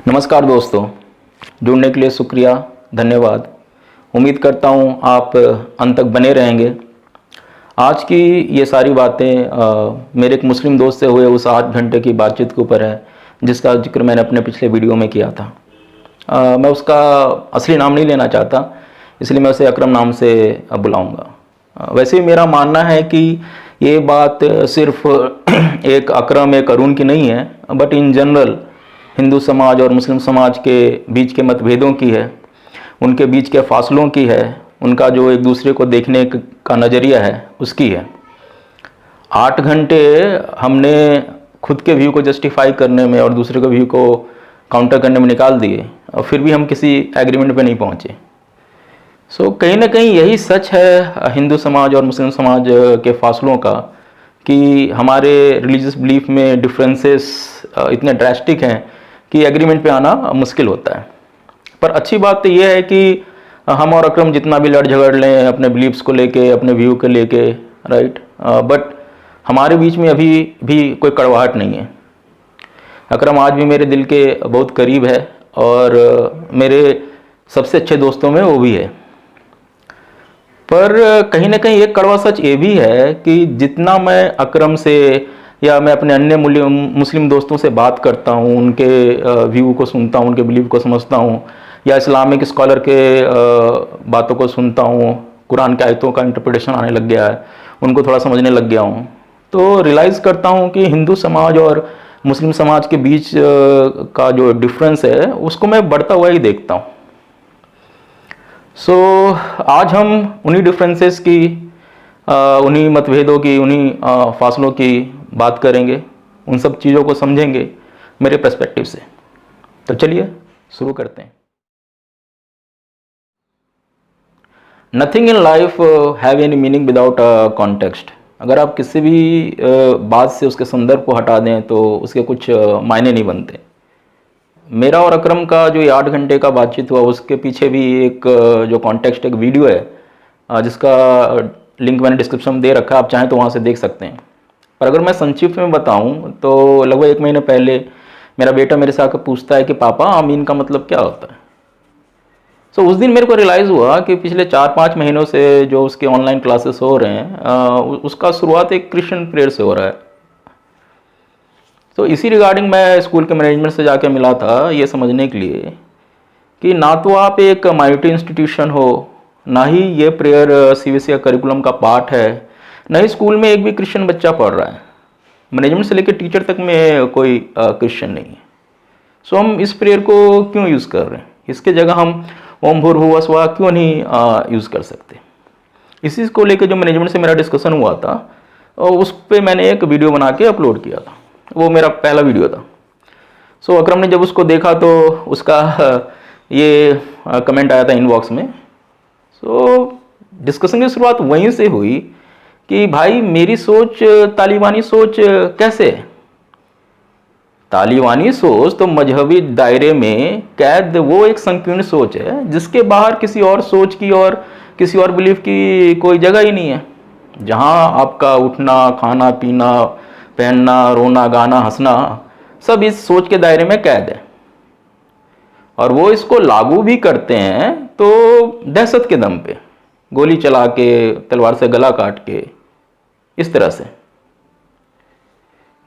नमस्कार दोस्तों, जुड़ने के लिए शुक्रिया, धन्यवाद। उम्मीद करता हूँ आप अंत तक बने रहेंगे। आज की ये सारी बातें मेरे एक मुस्लिम दोस्त से हुए उस 8 घंटे की बातचीत के ऊपर है, जिसका जिक्र मैंने अपने पिछले वीडियो में किया था। मैं उसका असली नाम नहीं लेना चाहता, इसलिए मैं उसे अकरम नाम से बुलाऊंगा। वैसे मेरा मानना है कि ये बात सिर्फ एक अकरम एक अरुण की नहीं है, बट इन जनरल हिंदू समाज और मुस्लिम समाज के बीच के मतभेदों की है, उनके बीच के फासलों की है, उनका जो एक दूसरे को देखने का नज़रिया है उसकी है। 8 घंटे हमने खुद के व्यू को जस्टिफाई करने में और दूसरे के व्यू को काउंटर करने में निकाल दिए, और फिर भी हम किसी एग्रीमेंट पे नहीं पहुँचे। कहीं ना कहीं यही सच है हिंदू समाज और मुस्लिम समाज के फासलों का, कि हमारे रिलीजियस बिलीफ में डिफरेंसेस इतने ड्रास्टिक हैं कि एग्रीमेंट पे आना मुश्किल होता है। पर अच्छी बात तो ये है कि हम और अकरम जितना भी लड़ झगड़ लें अपने बिलीफ्स को लेके, अपने व्यू को लेके, राइट, बट हमारे बीच में अभी भी कोई कड़वाहट नहीं है। अकरम आज भी मेरे दिल के बहुत करीब है और मेरे सबसे अच्छे दोस्तों में वो भी है। पर कहीं ना कहीं एक कड़वा सच ये भी है कि जितना मैं अकरम से या मैं अपने अन्य मुस्लिम दोस्तों से बात करता हूँ, उनके व्यू को सुनता हूँ, उनके बिलीव को समझता हूँ, या इस्लामिक स्कॉलर के बातों को सुनता हूँ, कुरान के आयतों का इंटरप्रिटेशन आने लग गया है, उनको थोड़ा समझने लग गया हूँ, तो रियलाइज़ करता हूँ कि हिंदू समाज और मुस्लिम समाज के बीच का जो डिफरेंस है उसको मैं बढ़ता हुआ ही देखता हूँ। आज हम उन्हीं डिफरेंसेस की, उन्हीं मतभेदों की, उन्हीं फासलों की बात करेंगे, उन सब चीज़ों को समझेंगे मेरे पर्सपेक्टिव से। तो चलिए शुरू करते हैं। Nothing in life have any meaning without a context. अगर आप किसी भी बात से उसके संदर्भ को हटा दें तो उसके कुछ मायने नहीं बनते। मेरा और अकरम का जो ये 8 घंटे का बातचीत हुआ उसके पीछे भी एक जो कॉन्टेक्स्ट, एक वीडियो है जिसका लिंक मैंने डिस्क्रिप्शन में दे रखा है, आप चाहें तो वहाँ से देख सकते हैं। पर अगर मैं संक्षिप्त में बताऊँ तो लगभग 1 महीने पहले मेरा बेटा मेरे से आकर पूछता है कि पापा आमीन का मतलब क्या होता है। उस दिन मेरे को रियलाइज़ हुआ कि पिछले 4-5 महीनों से जो उसके ऑनलाइन क्लासेस हो रहे हैं उसका शुरुआत एक क्रिश्चियन प्रेयर से हो रहा है। इसी रिगार्डिंग मैं स्कूल के मैनेजमेंट से जाके मिला था ये समझने के लिए कि ना तो आप एक माइनॉरिटी इंस्टीट्यूशन हो, ना ही ये प्रेयर सीबीएसई का करिकुलम का पार्ट है, ना ही स्कूल में एक भी क्रिश्चियन बच्चा पढ़ रहा है। मैनेजमेंट से लेकर टीचर तक में कोई क्रिश्चियन नहीं है। हम इस प्रेयर को क्यों यूज़ कर रहे हैं? इसके जगह हम ओम भूर्भुवः स्वः क्यों नहीं यूज़ कर सकते? इसी को लेकर जो मैनेजमेंट से मेरा डिस्कशन हुआ था उस पर मैंने एक वीडियो बना के अपलोड किया था। वो मेरा पहला वीडियो था। अकरम ने जब उसको देखा तो उसका ये कमेंट आया था इनबॉक्स में। डिस्कशन की शुरुआत वहीं से हुई कि भाई मेरी सोच तालिबानी सोच कैसे है? तालिबानी सोच तो मजहबी दायरे में कैद वो एक संकीर्ण सोच है जिसके बाहर किसी और सोच की और किसी और बिलीफ की कोई जगह ही नहीं है, जहाँ आपका उठना, खाना पीना, पहनना, रोना, गाना, हंसना सब इस सोच के दायरे में कैद है। और वो इसको लागू भी करते हैं तो दहशत के दम पे, गोली चला के, तलवार से गला काट के, इस तरह से।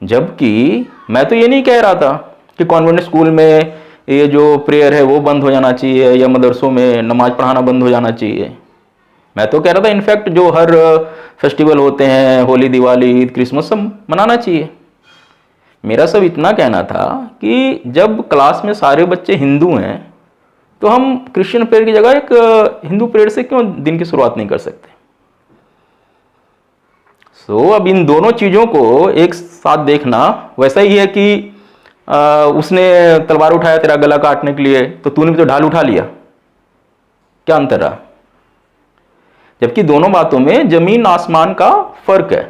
जबकि मैं तो ये नहीं कह रहा था कि कॉन्वेंट स्कूल में ये जो प्रेयर है वो बंद हो जाना चाहिए या मदरसों में नमाज पढ़ाना बंद हो जाना चाहिए। मैं तो कह रहा था इनफैक्ट जो हर फेस्टिवल होते हैं, होली, दिवाली, ईद, क्रिसमस, सब मनाना चाहिए। मेरा सब इतना कहना था कि जब क्लास में सारे बच्चे हिंदू हैं तो हम क्रिश्चियन प्रेयर की जगह एक हिंदू प्रेयर से क्यों दिन की शुरुआत नहीं कर सकते? अब इन दोनों चीज़ों को एक साथ देखना वैसा ही है कि उसने तलवार उठाया तेरा गला काटने के लिए तो तूने भी तो ढाल उठा लिया। क्या अंतर रहा? जबकि दोनों बातों में जमीन आसमान का फर्क है।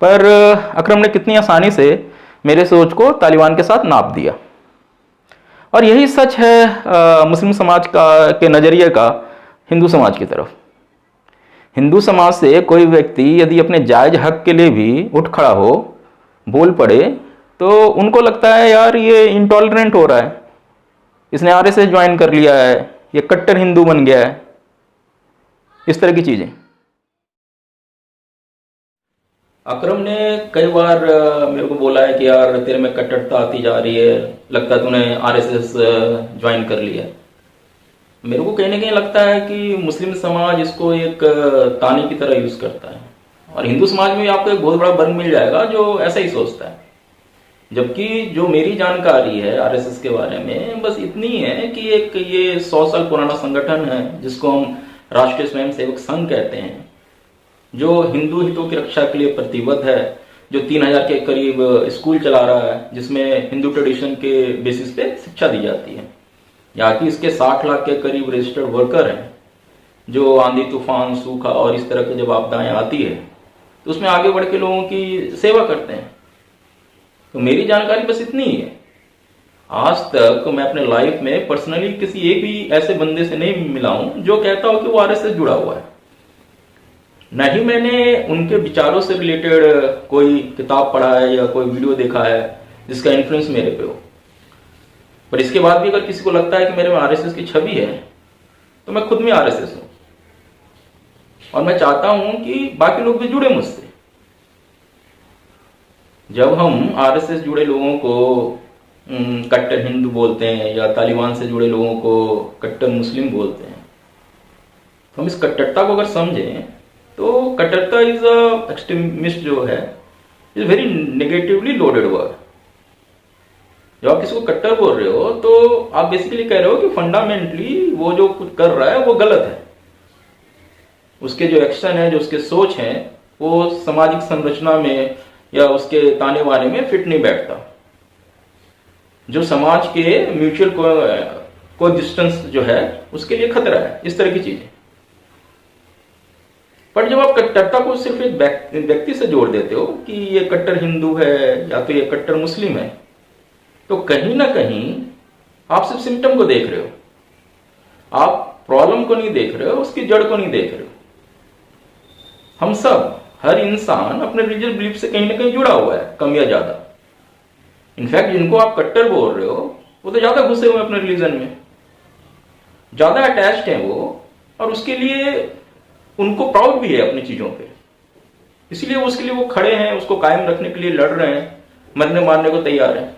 पर अकरम ने कितनी आसानी से मेरे सोच को तालिबान के साथ नाप दिया। और यही सच है मुस्लिम समाज के नज़रिए का हिंदू समाज की तरफ। हिंदू समाज से कोई व्यक्ति यदि अपने जायज़ हक के लिए भी उठ खड़ा हो, बोल पड़े, तो उनको लगता है यार ये इंटॉलरेंट हो रहा है, इसने आरएसएस ज्वाइन कर लिया है, ये कट्टर हिंदू बन गया है, इस तरह की चीज़ें। अकरम ने कई बार मेरे को बोला है कि यार तेरे में कट्टरता आती जा रही है, लगता है तूने आरएसएस ज्वाइन कर लिया। मेरे को कहीं ना कहीं लगता है कि मुस्लिम समाज इसको एक ताने की तरह यूज करता है, और हिंदू समाज में आपको एक बहुत बड़ा वर्ग मिल जाएगा जो ऐसा ही सोचता है। जबकि जो मेरी जानकारी है आरएसएस के बारे में बस इतनी है कि एक ये 100 साल पुराना संगठन है जिसको हम राष्ट्रीय स्वयंसेवक संघ कहते हैं, जो हिंदू हितों की रक्षा के लिए प्रतिबद्ध है, जो 3000 के करीब स्कूल चला रहा है, जिसमें हिंदू ट्रेडिशन के बेसिस पे शिक्षा दी जाती है। यहाँ की इसके 60 लाख के करीब रजिस्टर्ड वर्कर हैं, जो आंधी तूफान सूखा और इस तरह की जब आपदाएं आती है तो उसमें आगे बढ़ के लोगों की सेवा करते हैं। तो मेरी जानकारी बस इतनी ही है। आज तक मैं अपने लाइफ में पर्सनली किसी एक भी ऐसे बंदे से नहीं मिला हूं जो कहता हो कि वो आरएसएस जुड़ा हुआ है। न ही मैंने उनके विचारों से रिलेटेड कोई किताब पढ़ा है या कोई वीडियो देखा है जिसका इन्फ्लुएंस मेरे पे हो। पर इसके बाद भी अगर किसी को लगता है कि मेरे में आरएसएस की छवि है तो मैं खुद में आरएसएस हूं, और मैं चाहता हूं कि बाकी लोग भी जुड़े मुझसे। जब हम आरएसएस जुड़े लोगों को कट्टर हिंदू बोलते हैं या तालिबान से जुड़े लोगों को कट्टर मुस्लिम बोलते हैं, तो हम इस कट्टरता को अगर समझें तो कट्टरता इज अ एक्सट्रीमिस्ट जो है is very negatively loaded word. जब आप किसी को कट्टर बोल रहे हो तो आप बेसिकली कह रहे हो कि फंडामेंटली वो जो कुछ कर रहा है वो गलत है, उसके जो एक्शन है, जो उसके सोच है, वो सामाजिक संरचना में या उसके ताने बाने में फिट नहीं बैठता, जो समाज के म्यूचुअल को डिस्टेंस जो है उसके लिए खतरा है, इस तरह की चीजें। पर जब आप कट्टरता को सिर्फ एक व्यक्ति से जोड़ देते हो कि ये कट्टर हिंदू है या तो ये कट्टर मुस्लिम है, तो कहीं ना कहीं आप सिर्फ सिम्टम को देख रहे हो, आप प्रॉब्लम को नहीं देख रहे हो, उसकी जड़ को नहीं देख रहे हो। हम सब, हर इंसान अपने रिलीजियस बिलीफ से कहीं ना कहीं जुड़ा हुआ है, कम या ज्यादा। इनफैक्ट जिनको आप कट्टर बोल रहे हो वो तो ज्यादा घुसे हुए अपने रिलीजन में, ज्यादा अटैच्ड हैं वो, और उसके लिए उनको प्राउड भी है अपनी चीजों पे, इसलिए उसके लिए वो खड़े हैं, उसको कायम रखने के लिए लड़ रहे हैं, मरने मारने को तैयार हैं।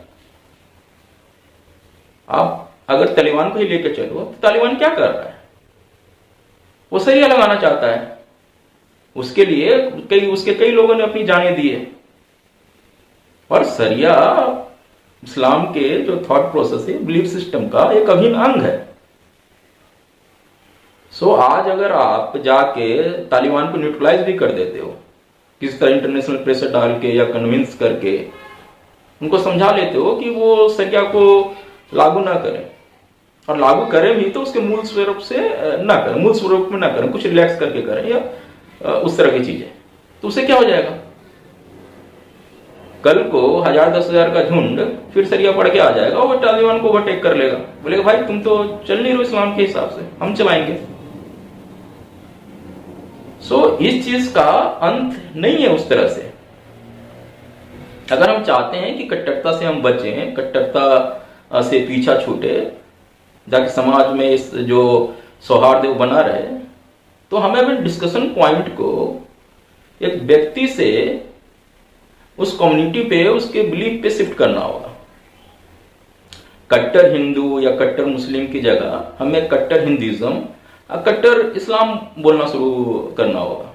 आप अगर तालिबान को ही लेकर चलो तो तालिबान क्या कर रहा है? वो सरिया लगाना चाहता है, उसके लिए उसके कई लोगों ने अपनी जानें दी है। और सरिया इस्लाम के जो थॉट प्रोसेस है, बिलीफ सिस्टम का एक अभिन्न अंग है। सो आज अगर आप जाके तालिबान को न्यूट्रलाइज भी कर देते हो, किसी तरह इंटरनेशनल प्रेशर डाल के या कन्विंस करके उनको समझा लेते हो कि वो सरिया को लागू ना करें, और लागू करें भी तो उसके मूल स्वरूप से ना करें, मूल स्वरूप में ना करें, कुछ रिलैक्स करके करें या उस तरह की चीजें, तो उससे क्या हो जाएगा? कल को 1000-10,000 का झुंड फिर सरिया पड़ के आ जाएगा, वो तालिबान को ओवरटेक कर लेगा, बोलेगा भाई तुम तो चल नहीं रहे इस्लाम के हिसाब से, हम चलाएंगे। सो इस चीज का अंत नहीं है उस तरह से। अगर हम चाहते हैं कि कट्टरता से हम बचें, कट्टरता से पीछा छूटे, जाके समाज में इस जो सौहार्द बना रहे, तो हमें अपने डिस्कशन पॉइंट को एक व्यक्ति से उस कम्युनिटी पे, उसके बिलीफ पे शिफ्ट करना होगा। कट्टर हिंदू या कट्टर मुस्लिम की जगह हमें कट्टर हिंदुइज्म, कट्टर इस्लाम बोलना शुरू करना होगा।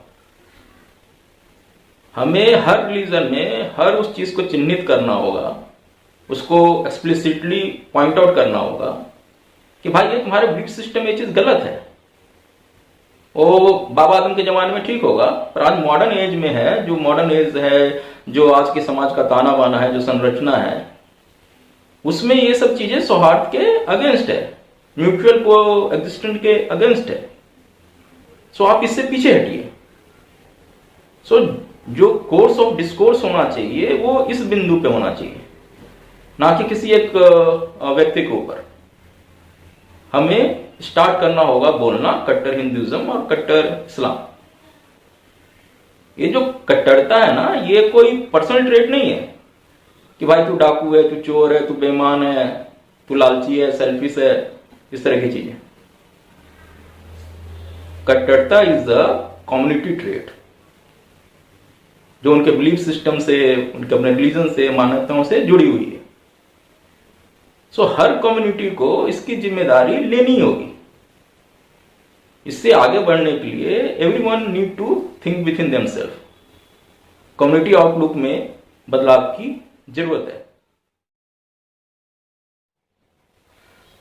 हमें हर रिलीजन में हर उस चीज को चिन्हित करना होगा, उसको एक्सप्लिसिटली पॉइंट आउट करना होगा कि भाई ये तुम्हारे बिलीफ सिस्टम ये चीज गलत है। वो बाबा आदम के जमाने में ठीक होगा, पर आज मॉडर्न एज में है, जो मॉडर्न एज है, जो आज के समाज का ताना बाना है, जो संरचना है, उसमें ये सब चीजें सौहार्द के अगेंस्ट है, म्यूचुअल को एग्जिस्टेंट के अगेंस्ट है। सो आप इससे पीछे हटिए। सो जो कोर्स ऑफ डिस्कोर्स होना चाहिए वो इस बिंदु पे होना चाहिए, ना कि किसी एक व्यक्ति के ऊपर। हमें स्टार्ट करना होगा बोलना कट्टर हिंदुइज्म और कट्टर इस्लाम। ये जो कट्टरता है ना, ये कोई पर्सनल ट्रेट नहीं है कि भाई तू डाकू है, तू चोर है, तू बेईमान है, तू लालची है, सेल्फिश है, इस तरह की चीजें। कट्टरता इज द कम्युनिटी ट्रेट जो उनके बिलीफ सिस्टम से, उनके अपने रिलीजन से, मान्यताओं से जुड़ी हुई है। सो हर कम्युनिटी को इसकी जिम्मेदारी लेनी होगी। इससे आगे बढ़ने के लिए everyone need to think within themselves. Community outlook में बदलाव की जरूरत है।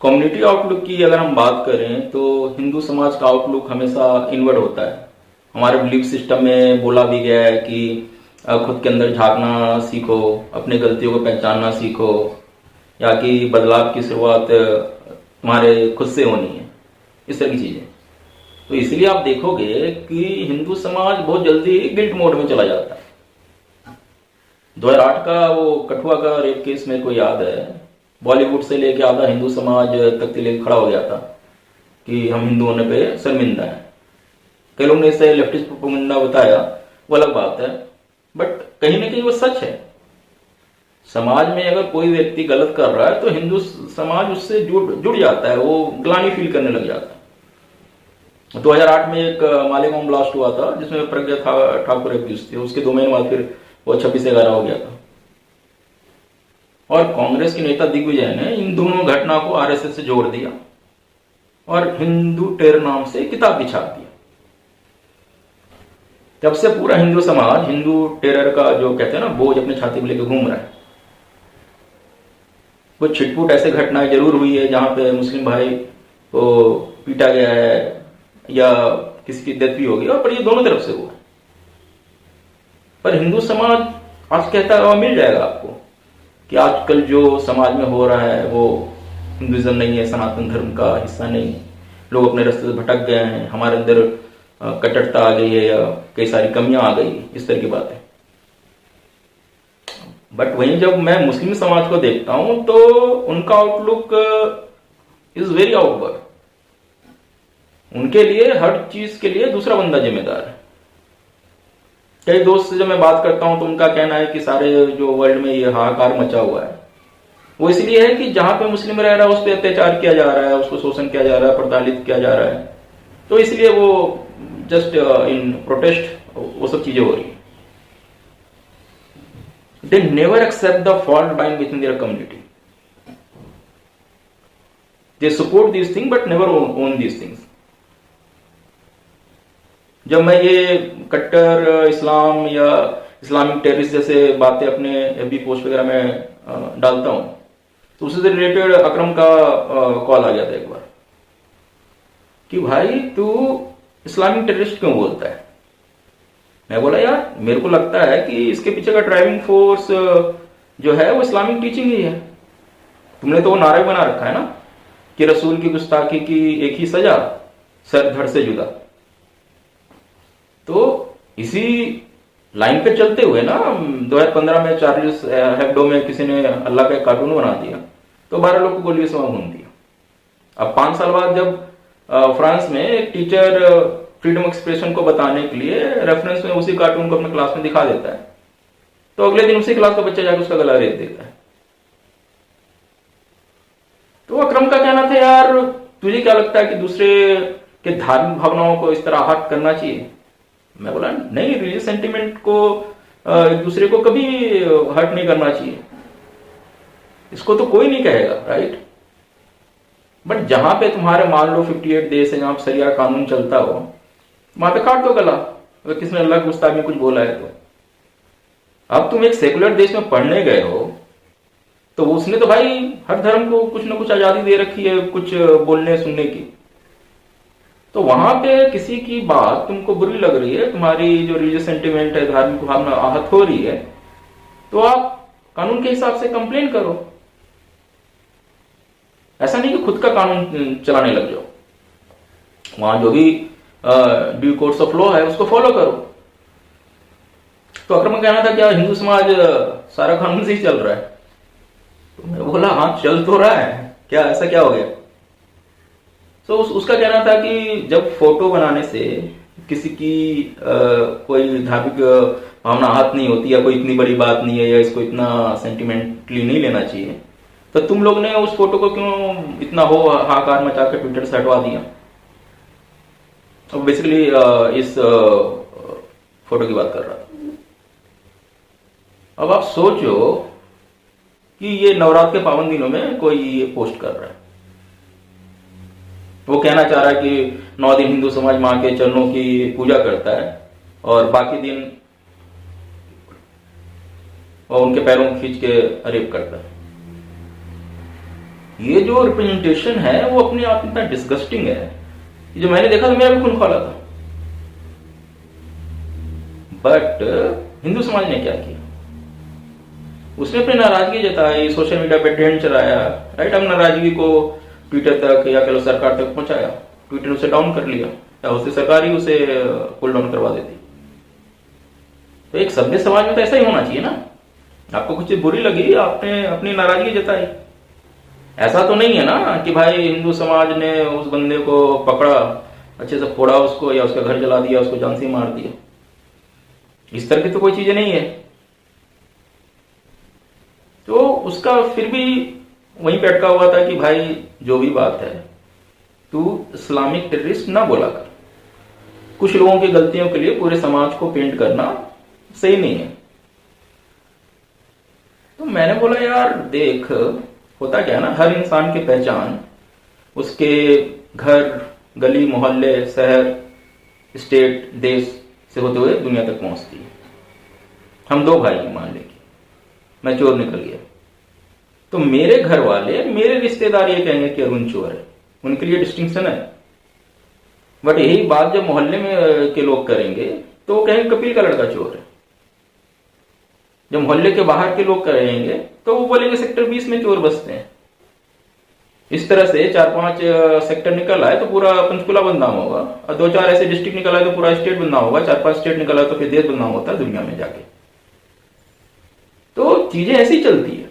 कम्युनिटी आउटलुक की अगर हम बात करें तो हिंदू समाज का आउटलुक हमेशा इनवर्ड होता है। हमारे बिलीफ सिस्टम में बोला भी गया है कि खुद के अंदर झांकना सीखो, अपनी गलतियों को पहचानना सीखो, या कि बदलाव की शुरुआत तुम्हारे खुद से होनी है, इस तरह की चीजें। तो इसलिए आप देखोगे कि हिंदू समाज बहुत जल्दी गिल्ट मोड में चला जाता है। 2008 का वो कठुआ का रेप केस मेरे को याद है। बॉलीवुड से लेके आधा हिंदू समाज तक लेके खड़ा हो गया था कि हम हिंदू होने पे शर्मिंदा है। कई लोगों ने इसे लेफ्टिस्ट प्रोपेगेंडा बताया, वो अलग बात है, बट कहीं ना कहीं वो सच है। समाज में अगर कोई व्यक्ति गलत कर रहा है तो हिंदू समाज उससे जुड़ जाता है, वो ग्लानि फील करने लग जाता है। 2008 में एक मालेगांव ब्लास्ट हुआ था जिसमें प्रज्ञा ठाकुर एक्यूज थे। उसके 2 महीने बाद फिर वो 26/11 हो गया था। और कांग्रेस के नेता दिग्विजय ने इन दोनों घटना को आरएसएस से जोड़ दिया और हिंदू टेरर नाम से किताब भी छाप दिया। तब से पूरा हिंदू समाज हिंदू टेरर का जो कहते हैं ना बोझ अपने छाती में लेकर घूम रहा है। कुछ छिटपुट ऐसे घटनाएं जरूर हुई है जहां पे मुस्लिम भाई को पीटा गया है या किसी की डेथ भी हो गई, और पर ये दोनों तरफ से हुआ। पर हिंदू समाज आज कहता है मिल जाएगा आपको कि आजकल जो समाज में हो रहा है वो हिंदुइज्म नहीं है, सनातन धर्म का हिस्सा नहीं है, लोग अपने रास्ते से भटक गए हैं, हमारे अंदर कट्टरता आ गई है या कई सारी कमियां आ गई, इस तरह की बात है। बट वहीं जब मैं मुस्लिम समाज को देखता हूं तो उनका आउटलुक इज वेरी आउटवर्ड। उनके लिए हर चीज के लिए दूसरा बंदा जिम्मेदार है। कई दोस्त से जब मैं बात करता हूं तो उनका कहना है कि सारे जो वर्ल्ड में ये हाहाकार मचा हुआ है वो इसलिए है कि जहां पे मुस्लिम रह रहा है उस पर अत्याचार किया जा रहा है, उसको शोषण किया जा रहा है, प्रताड़ित किया जा रहा है, तो इसलिए वो जस्ट इन प्रोटेस्ट वो सब चीजें हो रही है। They never accept the fault lying within their community. They support these things but never own these things. जब मैं ये कट्टर इस्लाम या इस्लामिक टेररिस्ट जैसे बातें अपने एफबी पोस्ट वगैरह में डालता हूं तो उससे रिलेटेड अकरम का कॉल आ गया था एक बार कि भाई तू इस्लामिक टेररिस्ट क्यों बोलता है। मैं बोला यार मेरे को लगता है कि इसके पीछे का ड्राइविंग फोर्स जो है वो इस्लामिक टीचिंग ही है। तुमने तो वो नारा बना रखा है ना कि रसूल की गुस्ताखी की एक ही सजा, सर धड़ से जुदा। तो इसी लाइन पे चलते हुए ना 2015 में चार्ल्स हेब्डो में किसी ने अल्लाह का एक कार्टून बना दिया तो 12 लोग को गोली से वहां भून दिया। अब 5 साल बाद जब फ्रांस में एक टीचर फ्रीडम एक्सप्रेशन को बताने के लिए रेफरेंस में उसी कार्टून को अपने क्लास में दिखा देता है तो अगले दिन उसी क्लास का बच्चा जाकर उसका गला रेत देता है। तो अकरम का कहना था यार तुझे क्या लगता है कि दूसरे के धार्मिक भावनाओं को इस तरह आहत करना चाहिए। मैं बोला नहीं, रिलीजियस सेंटिमेंट को एक दूसरे को कभी हर्ट नहीं करना चाहिए, इसको तो कोई नहीं कहेगा, राइट। बट जहां पे तुम्हारे मान लो 58 देश है जहां पे शरिया कानून चलता हो वहां पे काट दो गला अगर किसी ने अल्लाह के गुस्ताखी में कुछ बोला है तो। अब तुम एक सेकुलर देश में पढ़ने गए हो तो उसने तो भाई हर धर्म को कुछ ना कुछ आजादी दे रखी है कुछ बोलने सुनने की। तो वहां पे किसी की बात तुमको बुरी लग रही है, तुम्हारी जो रिलीजियस सेंटिमेंट है, धार्मिक भावना आहत हो रही है, तो आप कानून के हिसाब से कंप्लेन करो। ऐसा नहीं कि खुद का कानून चलाने लग जाओ। वहां जो भी ड्यू कोर्स ऑफ लॉ है उसको फॉलो करो। तो अकरम का कहना था क्या हिंदू समाज सारा कानून से ही चल रहा है। तो मैं बोला हाँ चल तो रहा है, क्या ऐसा क्या हो गया। तो उसका कहना था कि जब फोटो बनाने से किसी की कोई धार्मिक भावना आहत नहीं होती, या कोई इतनी बड़ी बात नहीं है, या इसको इतना सेंटिमेंटली नहीं लेना चाहिए, तो तुम लोग ने उस फोटो को क्यों इतना हो हाहाकार मचा के ट्विटर से हटवा दिया? तो बेसिकली इस फोटो की बात कर रहा था। अब आप सोचो कि ये नवरात्र के पावन दिनों में कोई ये पोस्ट कर रहा है, वो कहना चाह रहा है कि 9 दिन हिंदू समाज मां के चरणों की पूजा करता है और बाकी दिन और उनके पैरों को खींच के रेप करता है। ये जो रिप्रेजेंटेशन है वो अपने आप इतना डिस्गस्टिंग है, जो मैंने देखा तो मेरा भी खून खौला था। बट हिंदू समाज ने क्या किया? उसने अपनी नाराजगी जताई, सोशल मीडिया पे ट्रेंड चलाया, राइट। हम नाराजगी को ट्विटर तक या कह लो सरकार तक पहुंचाया, ट्विटर उसे डाउन कर लिया, या उससे सरकार ही उसे पुल डाउन करवा देती। तो एक सभ्य समाज में तो ऐसा ही होना चाहिए ना। आपको कुछ चीज बुरी लगी, आपने अपनी नाराजगी जताई। ऐसा तो नहीं है ना कि भाई हिंदू समाज ने उस बंदे को पकड़ा, अच्छे से फोड़ा उसको, या उसका घर जला दिया, उसको जान से मार दिया। इस तरह की तो कोई चीजें नहीं है। तो उसका फिर भी वहीं पे अटका हुआ था कि भाई जो भी बात है, तू इस्लामिक टेररिस्ट ना बोला कर। कुछ लोगों की गलतियों के लिए पूरे समाज को पेंट करना सही नहीं है। तो मैंने बोला यार देख, होता क्या है ना, हर इंसान की पहचान उसके घर, गली, मोहल्ले, शहर, स्टेट, देश से होते हुए दुनिया तक पहुंचती है। हम 2 भाई मान लेंगे, मैं चोर निकल गया, तो मेरे घर वाले, मेरे रिश्तेदार ये कहेंगे कि अरुण चोर है, उनके लिए डिस्टिंक्शन है। बट यही बात जब मोहल्ले में के लोग करेंगे तो वो कहेंगे कपिल का लड़का चोर है। जब मोहल्ले के बाहर के लोग करेंगे तो वो बोलेंगे सेक्टर 20 में चोर बसते हैं। इस तरह से 4-5 सेक्टर निकल आए तो पूरा पंचकुला बदनाम होगा, और 2-4 ऐसे डिस्ट्रिक्ट निकल आए तो पूरा स्टेट बदनाम होगा, 4-5 स्टेट निकल आए तो फिर देश बदनाम होता है दुनिया में जाके। तो चीजें ऐसी चलती है।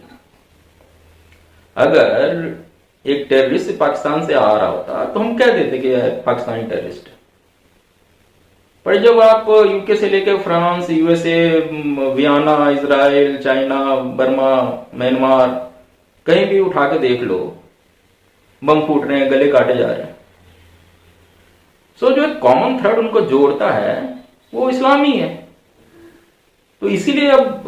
अगर एक टेररिस्ट पाकिस्तान से आ रहा होता तो हम कह देते कि पाकिस्तानी टेररिस्ट। पर जब आप यूके से लेकर France, USA, Vienna, Israel, China, Burma, Myanmar, कहीं भी उठा के देख लो, बम फूट रहे हैं, गले काटे जा रहे हैं। सो जो एक कॉमन थ्रेड उनको जोड़ता है वो इस्लाम ही है। तो इसीलिए अब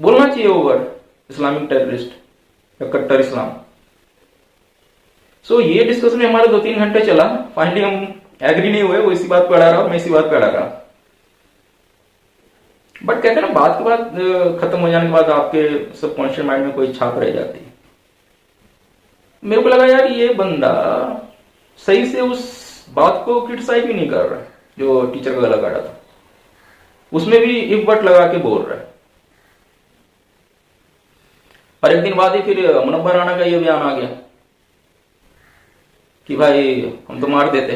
बोलना चाहिए वो वर्ड, इस्लामिक टेररिस्ट या कट्टर इस्लाम। सो ये डिस्कशन हमारा 2-3 घंटे चला। फाइनली हम एग्री नहीं हुए, वो इसी बात पे अड़ा रहा, मैं इसी बात पे अड़ा रहा। बट कहते हैं ना, बात के बाद खत्म हो जाने के बाद आपके सबकॉन्शियस माइंड में कोई छाप रह जाती है। मेरे को लगा यार ये बंदा सही से उस बात को क्रिटिसाइज भी नहीं कर रहा जो टीचर का गला काटा था, उसमें भी इफ बट लगा के बोल रहा है। और एक दिन बाद ही फिर मुनव्वर राणा का ये बयान आ गया कि भाई हम तो मार देते।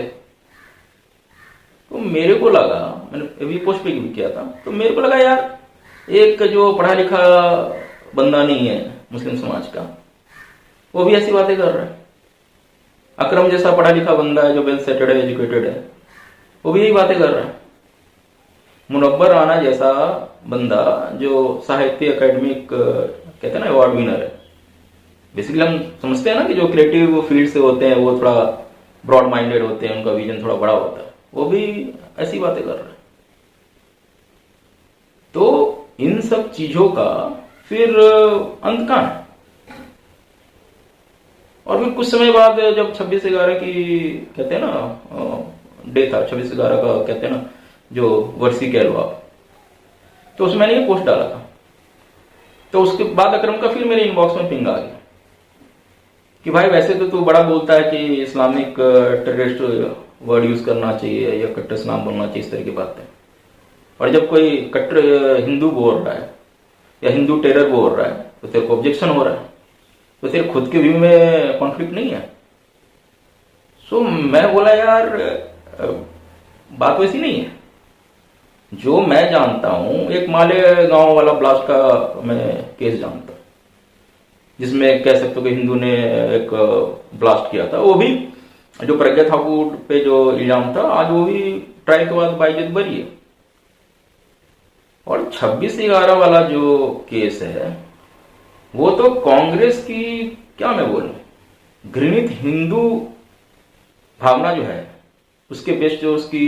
तो मेरे को लगा, मैंने अभी पोस्ट पे भी किया था, तो मेरे को लगा यार एक जो पढ़ा लिखा बंदा नहीं है मुस्लिम समाज का, वो भी ऐसी बातें कर रहा है। अकरम जैसा पढ़ा लिखा बंदा है जो वेल सेटेड है, एजुकेटेड है, वो भी यही बातें कर रहा है। मुनव्वर राणा जैसा बंदा जो साहित्य अकेडमिक कहते हैं ना अवार्ड विनर है। बेसिकली हम समझते हैं ना कि जो क्रिएटिव फील्ड से होते हैं वो थोड़ा ब्रॉड माइंडेड होते हैं, उनका विजन थोड़ा बड़ा होता है, वो भी ऐसी बातें कर रहे हैं। तो इन सब चीजों का फिर अंत कहां है? और फिर कुछ समय बाद जब 26/11 की कहते हैं ना डे था, 26/11 का कहते हैं ना जो वर्षी कह लो आप, तो उसमें मैंने ये पोस्ट डाला था। तो उसके बाद अकरम का फिर मेरे इनबॉक्स में पिंग आ गया कि भाई वैसे तो तू बड़ा बोलता है कि इस्लामिक टेररिस्ट वर्ड यूज करना चाहिए या कट्टर इस्लाम बोलना चाहिए, इस तरह की बात है। और जब कोई कट्टर हिंदू बोल रहा है या हिंदू टेरर बोल रहा है तो तेरे को ऑब्जेक्शन हो रहा है, तो तेरे खुद के व्यू में कॉन्फ्लिक्ट नहीं है। सो मैं बोला यार बात वैसी नहीं है। जो मैं जानता हूं, एक मालेगांव वाला ब्लास्ट का मैं केस जानता हूं, जिसमें कह सकते हो कि हिंदू ने एक ब्लास्ट किया था। वो भी जो प्रज्ञा ठाकुर पे जो इल्जाम था, आज वो भी ट्रायल के बाद बाइज्जत बरी है। और 26/11 वाला जो केस है वो तो कांग्रेस की, क्या मैं बोलूं, घृणित हिंदू भावना जो है उसके बेस जो उसकी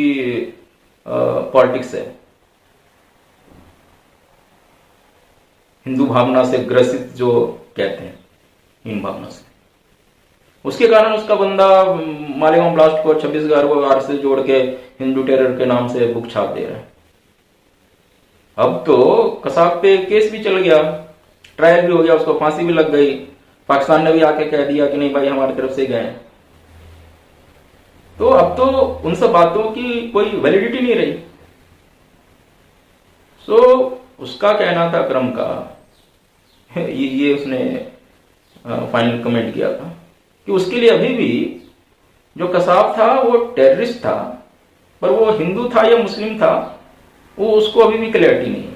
पॉलिटिक्स है, हिंदू भावना से ग्रसित जो कहते हैं, हीन भावना से, उसके कारण उसका बंदा मालेगांव ब्लास्ट को 26/11 को आर से जोड़ के हिंदू टेरर के नाम से बुक छाप दे रहा है। अब तो कसाब पे केस भी चल गया, ट्रायल भी हो गया, उसको फांसी भी लग गई, पाकिस्तान ने भी आके कह दिया कि नहीं भाई हमारी तरफ से गए। तो अब तो उन सब बातों की कोई वैलिडिटी नहीं रही। सो उसका कहना था क्रम का, ये उसने फाइनल कमेंट किया था कि उसके लिए अभी भी जो कसाब था वो टेररिस्ट था, पर वो हिंदू था या मुस्लिम था वो उसको अभी भी क्लैरिटी नहीं है।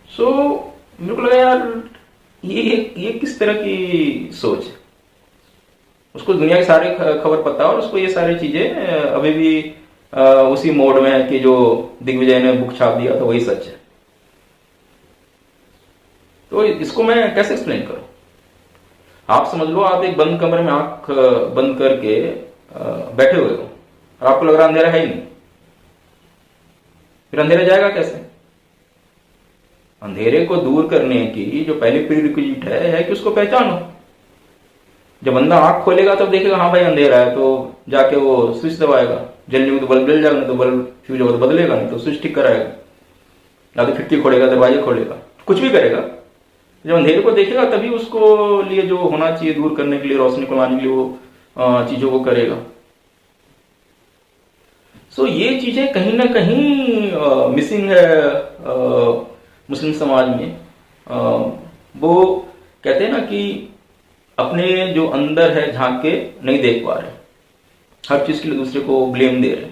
सो मेरे को लगा यार ये किस तरह की सोच है। उसको दुनिया की सारी खबर पता है और उसको ये सारी चीजें अभी भी उसी मोड में है कि जो दिग्विजय ने बुक छाप दिया था वही सच है। तो इसको मैं कैसे एक्सप्लेन करूं? आप समझ लो आप एक बंद कमरे में आंख बंद करके बैठे हुए हो और आपको लग रहा अंधेरा है ही नहीं, फिर अंधेरा जाएगा कैसे? अंधेरे को दूर करने की जो पहली प्रीरिक्विजिट है कि उसको पहचानो। जब बंदा आंख खोलेगा तब देखेगा हाँ भाई अंधेरा है, तो जाके वो स्विच दबाएगा, जलने में तो बल्ब जल जाएगा, नहीं तो बल्ब फ्यूज होगा तो बदलेगा, नहीं तो स्विच ठीक कराएगा, या तो खिड़की खोलेगा, दरवाजे खोलेगा, कुछ भी करेगा। जब अंधेरे को देखेगा तभी उसको लिए जो होना चाहिए दूर करने के लिए, रोशनी को लाने के लिए वो चीजों को करेगा। सो ये चीजें कहीं ना कहीं मिसिंग है मुस्लिम समाज में। वो कहते हैं ना कि अपने जो अंदर है झांक के नहीं देख पा रहे, हर चीज के लिए दूसरे को ब्लेम दे रहे,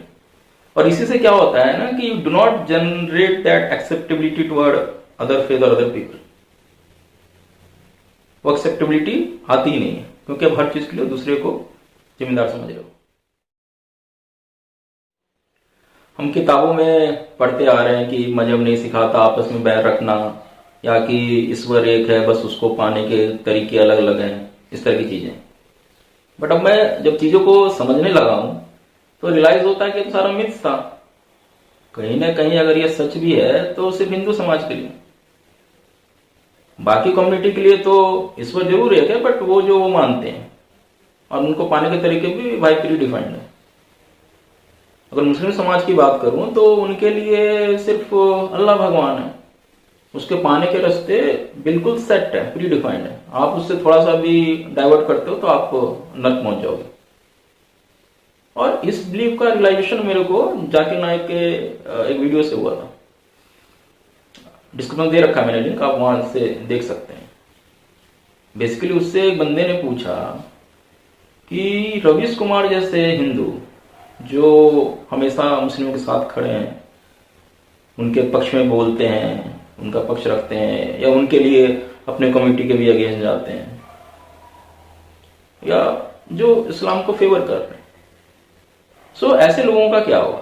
और इसी से क्या होता है ना कि you do not generate that acceptability toward other faith और अदर पीपल। वो एक्सेप्टेबिलिटी आती ही नहीं है क्योंकि अब हर चीज के लिए दूसरे को जिम्मेदार समझ रहे हो। हम किताबों में पढ़ते आ रहे हैं कि मजहब नहीं सिखाता आपस में बैर रखना, या कि ईश्वर एक है बस उसको पाने के तरीके अलग अलग हैं, इस तरह की चीजें। बट अब मैं जब चीजों को समझने लगा हूं तो रियलाइज होता है कि तो सारा मिथ्स था। कहीं ना कहीं अगर ये सच भी है तो सिर्फ हिंदू समाज के लिए, बाकी कम्युनिटी के लिए तो ईश्वर जरूर एक है, बट वो जो वो मानते हैं और उनको पाने के तरीके भी भाई प्री डिफाइंड है। अगर मुस्लिम समाज की बात करूं तो उनके लिए सिर्फ अल्लाह भगवान है, उसके पाने के रास्ते बिल्कुल सेट है, प्री डिफाइंड है। आप उससे थोड़ा सा भी डाइवर्ट करते हो तो आप नर्क पहुंच जाओगे। और इस बिलीफ का रियलाइजेशन मेरे को जाकिर नाइक के एक वीडियो से हुआ था, डिस्क्रिप्शन दे रखा है मैंने लिंक, आप वहां से देख सकते हैं। बेसिकली उससे एक बंदे ने पूछा कि रवीश कुमार जैसे हिंदू जो हमेशा मुस्लिमों के साथ खड़े हैं, उनके पक्ष में बोलते हैं, उनका पक्ष रखते हैं, या उनके लिए अपने कम्युनिटी के भी अगेंस्ट जाते हैं, या जो इस्लाम को फेवर कर रहे हैं, सो ऐसे लोगों का क्या होगा?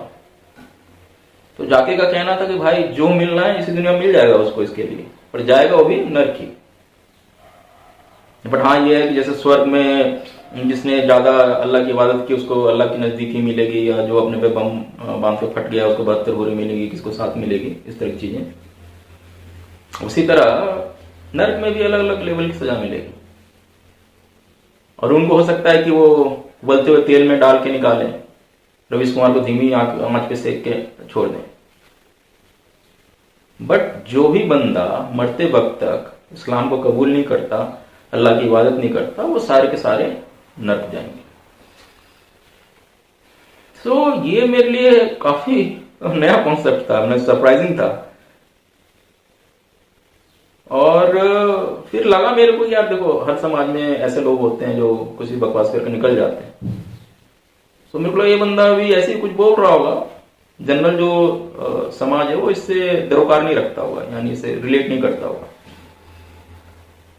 तो जाके का कहना था कि भाई जो मिलना है इसी दुनिया में मिल जाएगा उसको, इसके लिए, पर जाएगा वो भी नरक ही। बट हाँ ये है कि जैसे स्वर्ग में जिसने ज्यादा अल्लाह की इबादत की उसको अल्लाह की नजदीकी मिलेगी, या जो अपने पे बम बांध के फट गया उसको 72 बुरी मिलेगी, किसको 7 मिलेगी, इस तरह की चीजें। उसी तरह नरक में भी अलग अलग लेवल की सजा मिलेगी, और उनको हो सकता है कि वो उबलते हुए तेल में डाल के निकालें, रवीश कुमार को धीमी आंच पे सेक के छोड़ दें। बट जो भी बंदा मरते वक्त तक इस्लाम को कबूल नहीं करता, अल्लाह की इबादत नहीं करता, वो सारे के सारे नरक जाएंगे। सो ये मेरे लिए काफी नया कॉन्सेप्ट था, सरप्राइजिंग था। और फिर लगा मेरे को यार देखो हर समाज में ऐसे लोग होते हैं जो कुछ भी बकवास करके निकल जाते हैं। तो मेरे को लगा ये बंदा भी ऐसे ही कुछ बोल रहा होगा, जनरल जो समाज है वो इससे दरोकार नहीं रखता होगा, यानी इसे रिलेट नहीं करता होगा।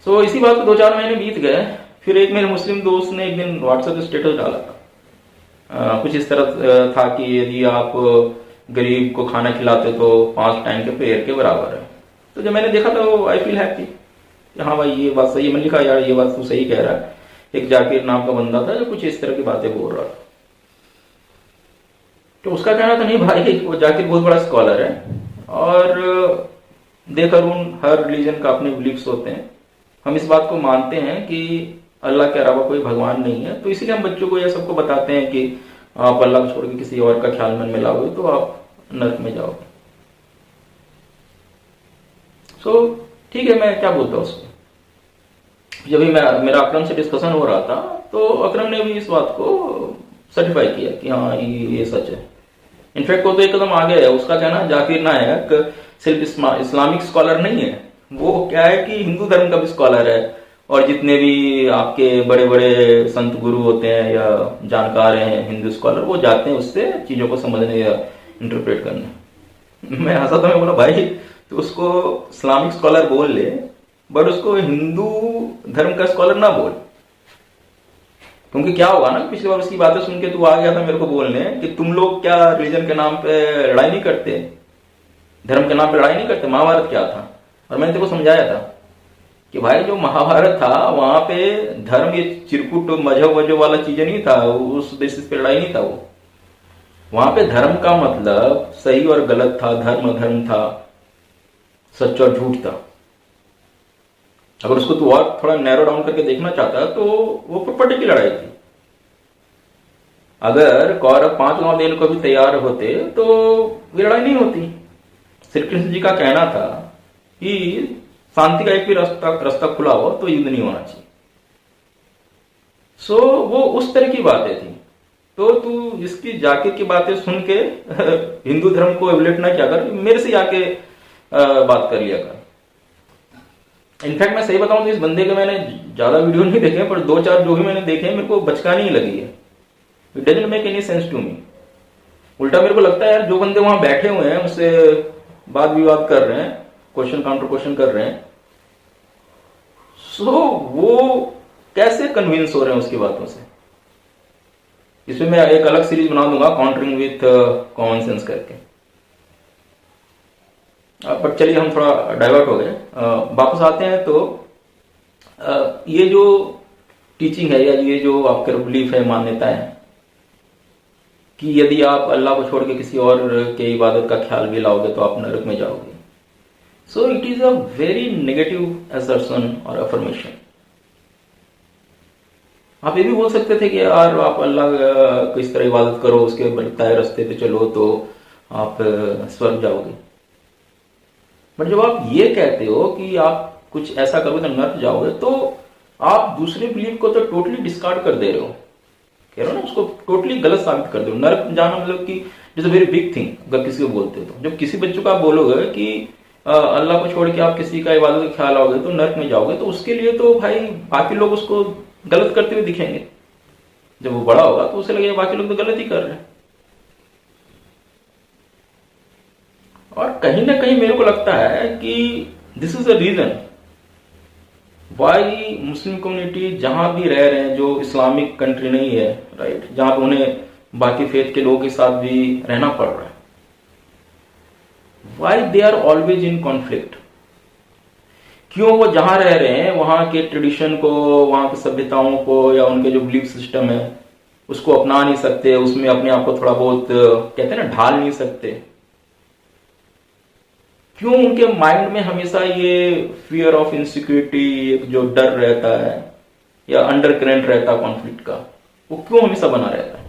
सो इसी बात को 2-4 महीने बीत गए। फिर एक मेरे मुस्लिम दोस्त ने एक दिन व्हाट्सएप स्टेटस डाला था, कुछ इस तरह था कि यदि आप गरीब को खाना खिलाते तो 5 टाइम के प्रेयर के बराबर है। तो जब मैंने देखा तो आई फील हैप्पी, हाँ भाई ये बात सही है। मैंने लिखा यार ये बात तू सही कह रहा है। एक जाकिर नाम का बंदा था जो कुछ इस तरह की बातें बोल रहा था। तो उसका कहना था नहीं भाई, वो जाकिर बहुत बड़ा स्कॉलर है और देख अरुण, हर रिलीजन का अपने बिलीफ्स होते हैं। हम इस बात को मानते हैं कि अल्लाह के अलावा कोई भगवान नहीं है, तो इसीलिए हम बच्चों को यह सबको बताते हैं कि आप अल्लाह को छोड़ के किसी और का ख्याल मन में लाओगे तो आप नर्क में जाओगे। सो ठीक है, मैं क्या बोलता हूँ उसको। जब भी मेरा अकरम से डिस्कशन हो रहा था तो अकरम ने भी इस बात को सर्टिफाई किया कि हाँ ये सच है। इनफैक्ट वो तो एक कदम आगे है। उसका कहना जाकिर नायक सिर्फ इस्लामिक स्कॉलर नहीं है, वो क्या है कि हिंदू धर्म का भी स्कॉलर है। और जितने भी आपके बड़े बड़े संत गुरु होते हैं या जानकार हैं हिंदू स्कॉलर, वो जाते हैं उससे चीजों को समझने या इंटरप्रेट करने। मैं हंसा था, मैं बोला भाई तो उसको इस्लामिक स्कॉलर बोल ले, बट उसको हिंदू धर्म का स्कॉलर ना बोल। क्योंकि क्या होगा ना, पिछली बार उसकी बातें सुन के तू आ गया था मेरे को बोलने कि तुम लोग क्या रिलीजन के नाम पे लड़ाई नहीं करते, धर्म के नाम पे लड़ाई नहीं करते। महाभारत क्या था, और मैंने तेरे को समझाया था कि भाई जो महाभारत था वहां पे धर्म, ये चिरकुट मजहब वजहब वाला चीजें नहीं था, उस बेसिस पे लड़ाई नहीं था। वो वहां पे धर्म का मतलब सही और गलत था, धर्म अधर्म था, सच और झूठ था। अगर उसको तू और थोड़ा नैरो डाउन करके देखना चाहता तो वो प्रॉपर्टी की लड़ाई थी। अगर कौरव 5 गांव देने को भी तैयार होते तो ये लड़ाई नहीं होती। श्री कृष्ण जी का कहना था कि शांति का एक भी रास्ता खुला हो तो युद्ध नहीं होना चाहिए। सो वो उस तरह की बातें थी। तो तू इसकी जाकिर की बातें सुन के हिंदू धर्म को एवलेट ना क्या कर, मेरे से आके बात कर लिया कर। इनफैक्ट मैं सही बताऊं तो इस बंदे के मैंने ज्यादा वीडियो नहीं देखे, पर 2-4 जो भी मैंने देखे मेरे को बचकानी ही लगी है। It doesn't make any sense to me. उल्टा मेरे को लगता है यार जो बंदे वहां बैठे हुए हैं उससे वाद विवाद कर रहे हैं, क्वेश्चन काउंटर क्वेश्चन कर रहे हैं, सो वो कैसे कन्विंस हो रहे हैं उसकी बातों से। इसमें मैं एक अलग सीरीज बना दूंगा, काउंटरिंग विथ कॉमन सेंस करके। पर चलिए हम थोड़ा डाइवर्ट हो गए, वापस आते हैं। तो ये जो टीचिंग है या ये जो आपके बिलीफ है, मान्यता है कि यदि आप अल्लाह को छोड़ के किसी और के इबादत का ख्याल भी लाओगे तो आप नरक में जाओगे। So it is a very negative assertion और अफर्मेशन। आप ये भी बोल सकते थे कि यार आप अल्लाह को इस तरह इबादत करो, उसके बताए रास्ते पे चलो तो आप स्वर्ग जाओगे। बट जब आप ये कहते हो कि आप कुछ ऐसा करोगे तो नर्क जाओगे, तो आप दूसरे बिलीफ को तो टोटली डिस्कार्ड कर दे रहे हो, कह रहे हो ना, उसको टोटली गलत साबित कर दे रहे हो। नर्क जाना मतलब कि it's a very big thing. अगर किसी को बोलते हो तो जब किसी बच्चों को आप बोलोगे कि अल्लाह को छोड़ के आप किसी का इबादत का ख्याल आओगे तो नर्क में जाओगे, तो उसके लिए तो भाई बाकी लोग उसको गलत करते हुए दिखेंगे। जब वो बड़ा होगा तो उसे लगेगा बाकी लोग तो गलत ही कर रहे हैं। और कहीं ना कहीं मेरे को लगता है कि this is the reason why Muslim community जहां भी रह रहे हैं, जो इस्लामिक कंट्री नहीं है, राइट, जहां पे उन्हें बाकी फेथ के लोगों के साथ भी रहना पड़ रहा है, why they are always in conflict. क्यों वो जहां रह रहे हैं वहां के ट्रेडिशन को, वहां की सभ्यताओं को या उनके जो बिलीफ सिस्टम है उसको अपना नहीं सकते, उसमें अपने आप को थोड़ा बहुत कहते हैं ना ढाल नहीं सकते। क्यों उनके माइंड में हमेशा ये फियर ऑफ इनसिक्योरिटी, जो डर रहता है या अंडर करेंट रहता है कॉन्फ्लिक्ट का, वो क्यों हमेशा बना रहता है?